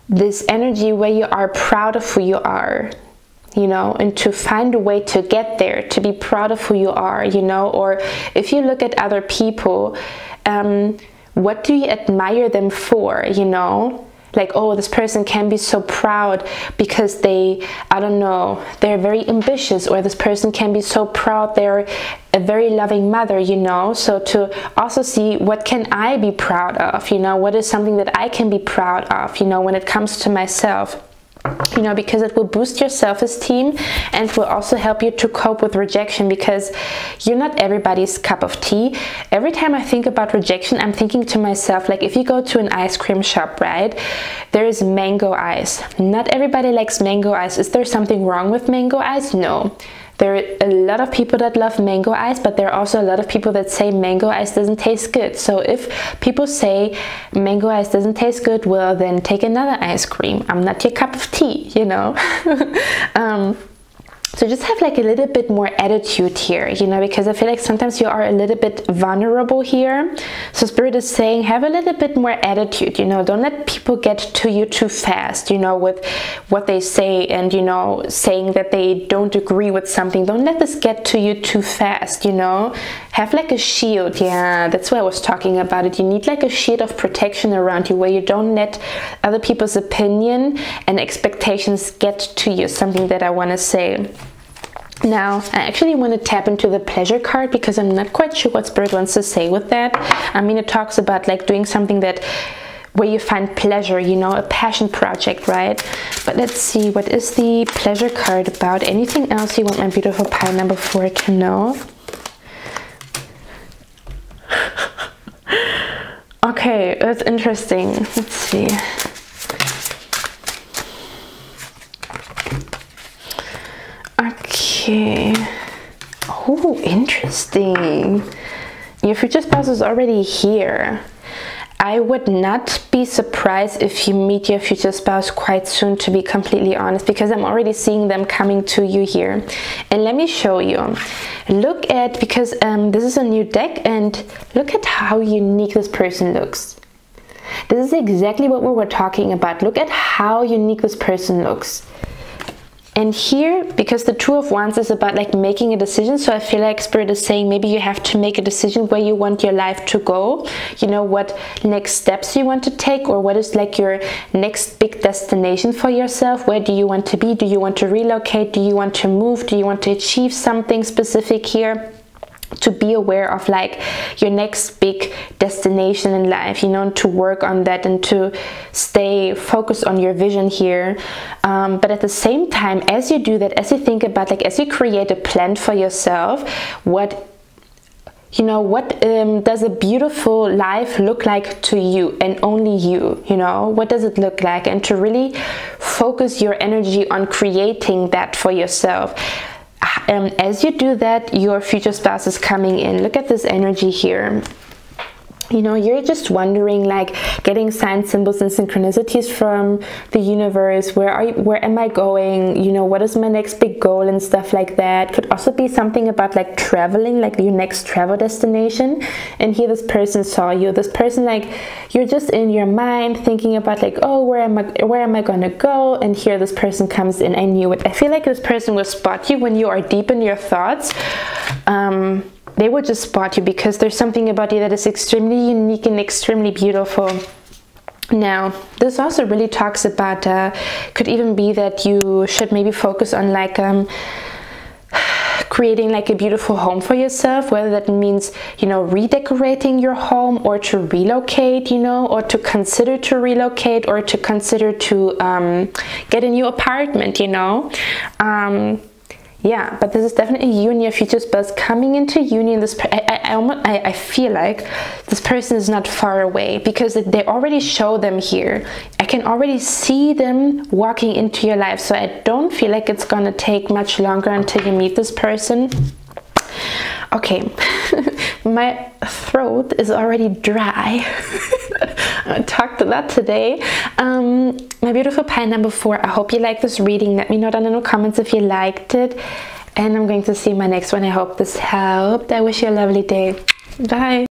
this energy where you are proud of who you are, you know, and to find a way to get there, to be proud of who you are, you know. Or if you look at other people, what do you admire them for, you know? Like, oh, this person can be so proud because they, I don't know, they're very ambitious, or this person can be so proud they're a very loving mother, you know. So to also see, what can I be proud of, you know, what is something that I can be proud of, you know, when it comes to myself. You know, because it will boost your self-esteem and will also help you to cope with rejection, because you're not everybody's cup of tea. Every time I think about rejection, I'm thinking to myself, like, if you go to an ice cream shop, right, there is mango ice. Not everybody likes mango ice. Is there something wrong with mango ice? No. There are a lot of people that love mango ice, but there are also a lot of people that say mango ice doesn't taste good. So if people say mango ice doesn't taste good, well, then take another ice cream. I'm not your cup of tea, you know. So just have like a little bit more attitude here, you know, because I feel like sometimes you are a little bit vulnerable here. So Spirit is saying, have a little bit more attitude, you know. Don't let people get to you too fast, you know, with what they say, and, you know, saying that they don't agree with something. Don't let this get to you too fast, you know. Have like a shield. Yeah, that's what I was talking about. It. You need like a shield of protection around you, where you don't let other people's opinion and expectations get to you. Something that I want to say. Now, I actually want to tap into the pleasure card, because I'm not quite sure what Spirit wants to say with that. I mean, it talks about like doing something that where you find pleasure, you know, a passion project, right? But let's see, what is the pleasure card about? Anything else you want my beautiful pile number 4 to know? Okay, that's interesting. Let's see. Okay. Oh, interesting. Your future spouse is already here. I would not be surprised if you meet your future spouse quite soon, to be completely honest, because I'm already seeing them coming to you here. And let me show you. Look at, because this is a new deck, and look at how unique this person looks. This is exactly what we were talking about. Look at how unique this person looks. And here, because the Two of Wands is about like making a decision, so I feel like Spirit is saying maybe you have to make a decision where you want your life to go, you know, what next steps you want to take, or what is like your next big destination for yourself. Where do you want to be? Do you want to relocate? Do you want to move? Do you want to achieve something specific here? To be aware of like your next big destination in life, you know, to work on that and to stay focused on your vision here. But at the same time, as you do that, as you think about like, as you create a plan for yourself, what does a beautiful life look like to you and only you, you know, what does it look like? And to really focus your energy on creating that for yourself. As you do that, your future spouse is coming in. Look at this energy here. You know, you're just wondering, like, getting signs, symbols, and synchronicities from the universe. Where am I going? You know, what is my next big goal and stuff like that. Could also be something about like traveling, like your next travel destination. And here this person saw you. This person, like, you're just in your mind thinking about like, oh, where am I gonna go? And here this person comes in. I knew it. I feel like this person will spot you when you are deep in your thoughts. They will just spot you because there's something about you that is extremely unique and extremely beautiful. Now, this also really talks about, could even be that you should maybe focus on like creating like a beautiful home for yourself, whether that means, you know, redecorating your home, or to relocate, you know, or to consider to relocate, or to consider to get a new apartment, you know. Yeah, but this is definitely you and your future spouse coming into union. I feel like this person is not far away, because they already show them here. I can already see them walking into your life. So I don't feel like it's gonna take much longer until you meet this person. Okay, my throat is already dry. I talked a lot today. My beautiful pile number 4, I hope you liked this reading. Let me know down in the comments if you liked it. And I'm going to see my next one. I hope this helped. I wish you a lovely day. Bye.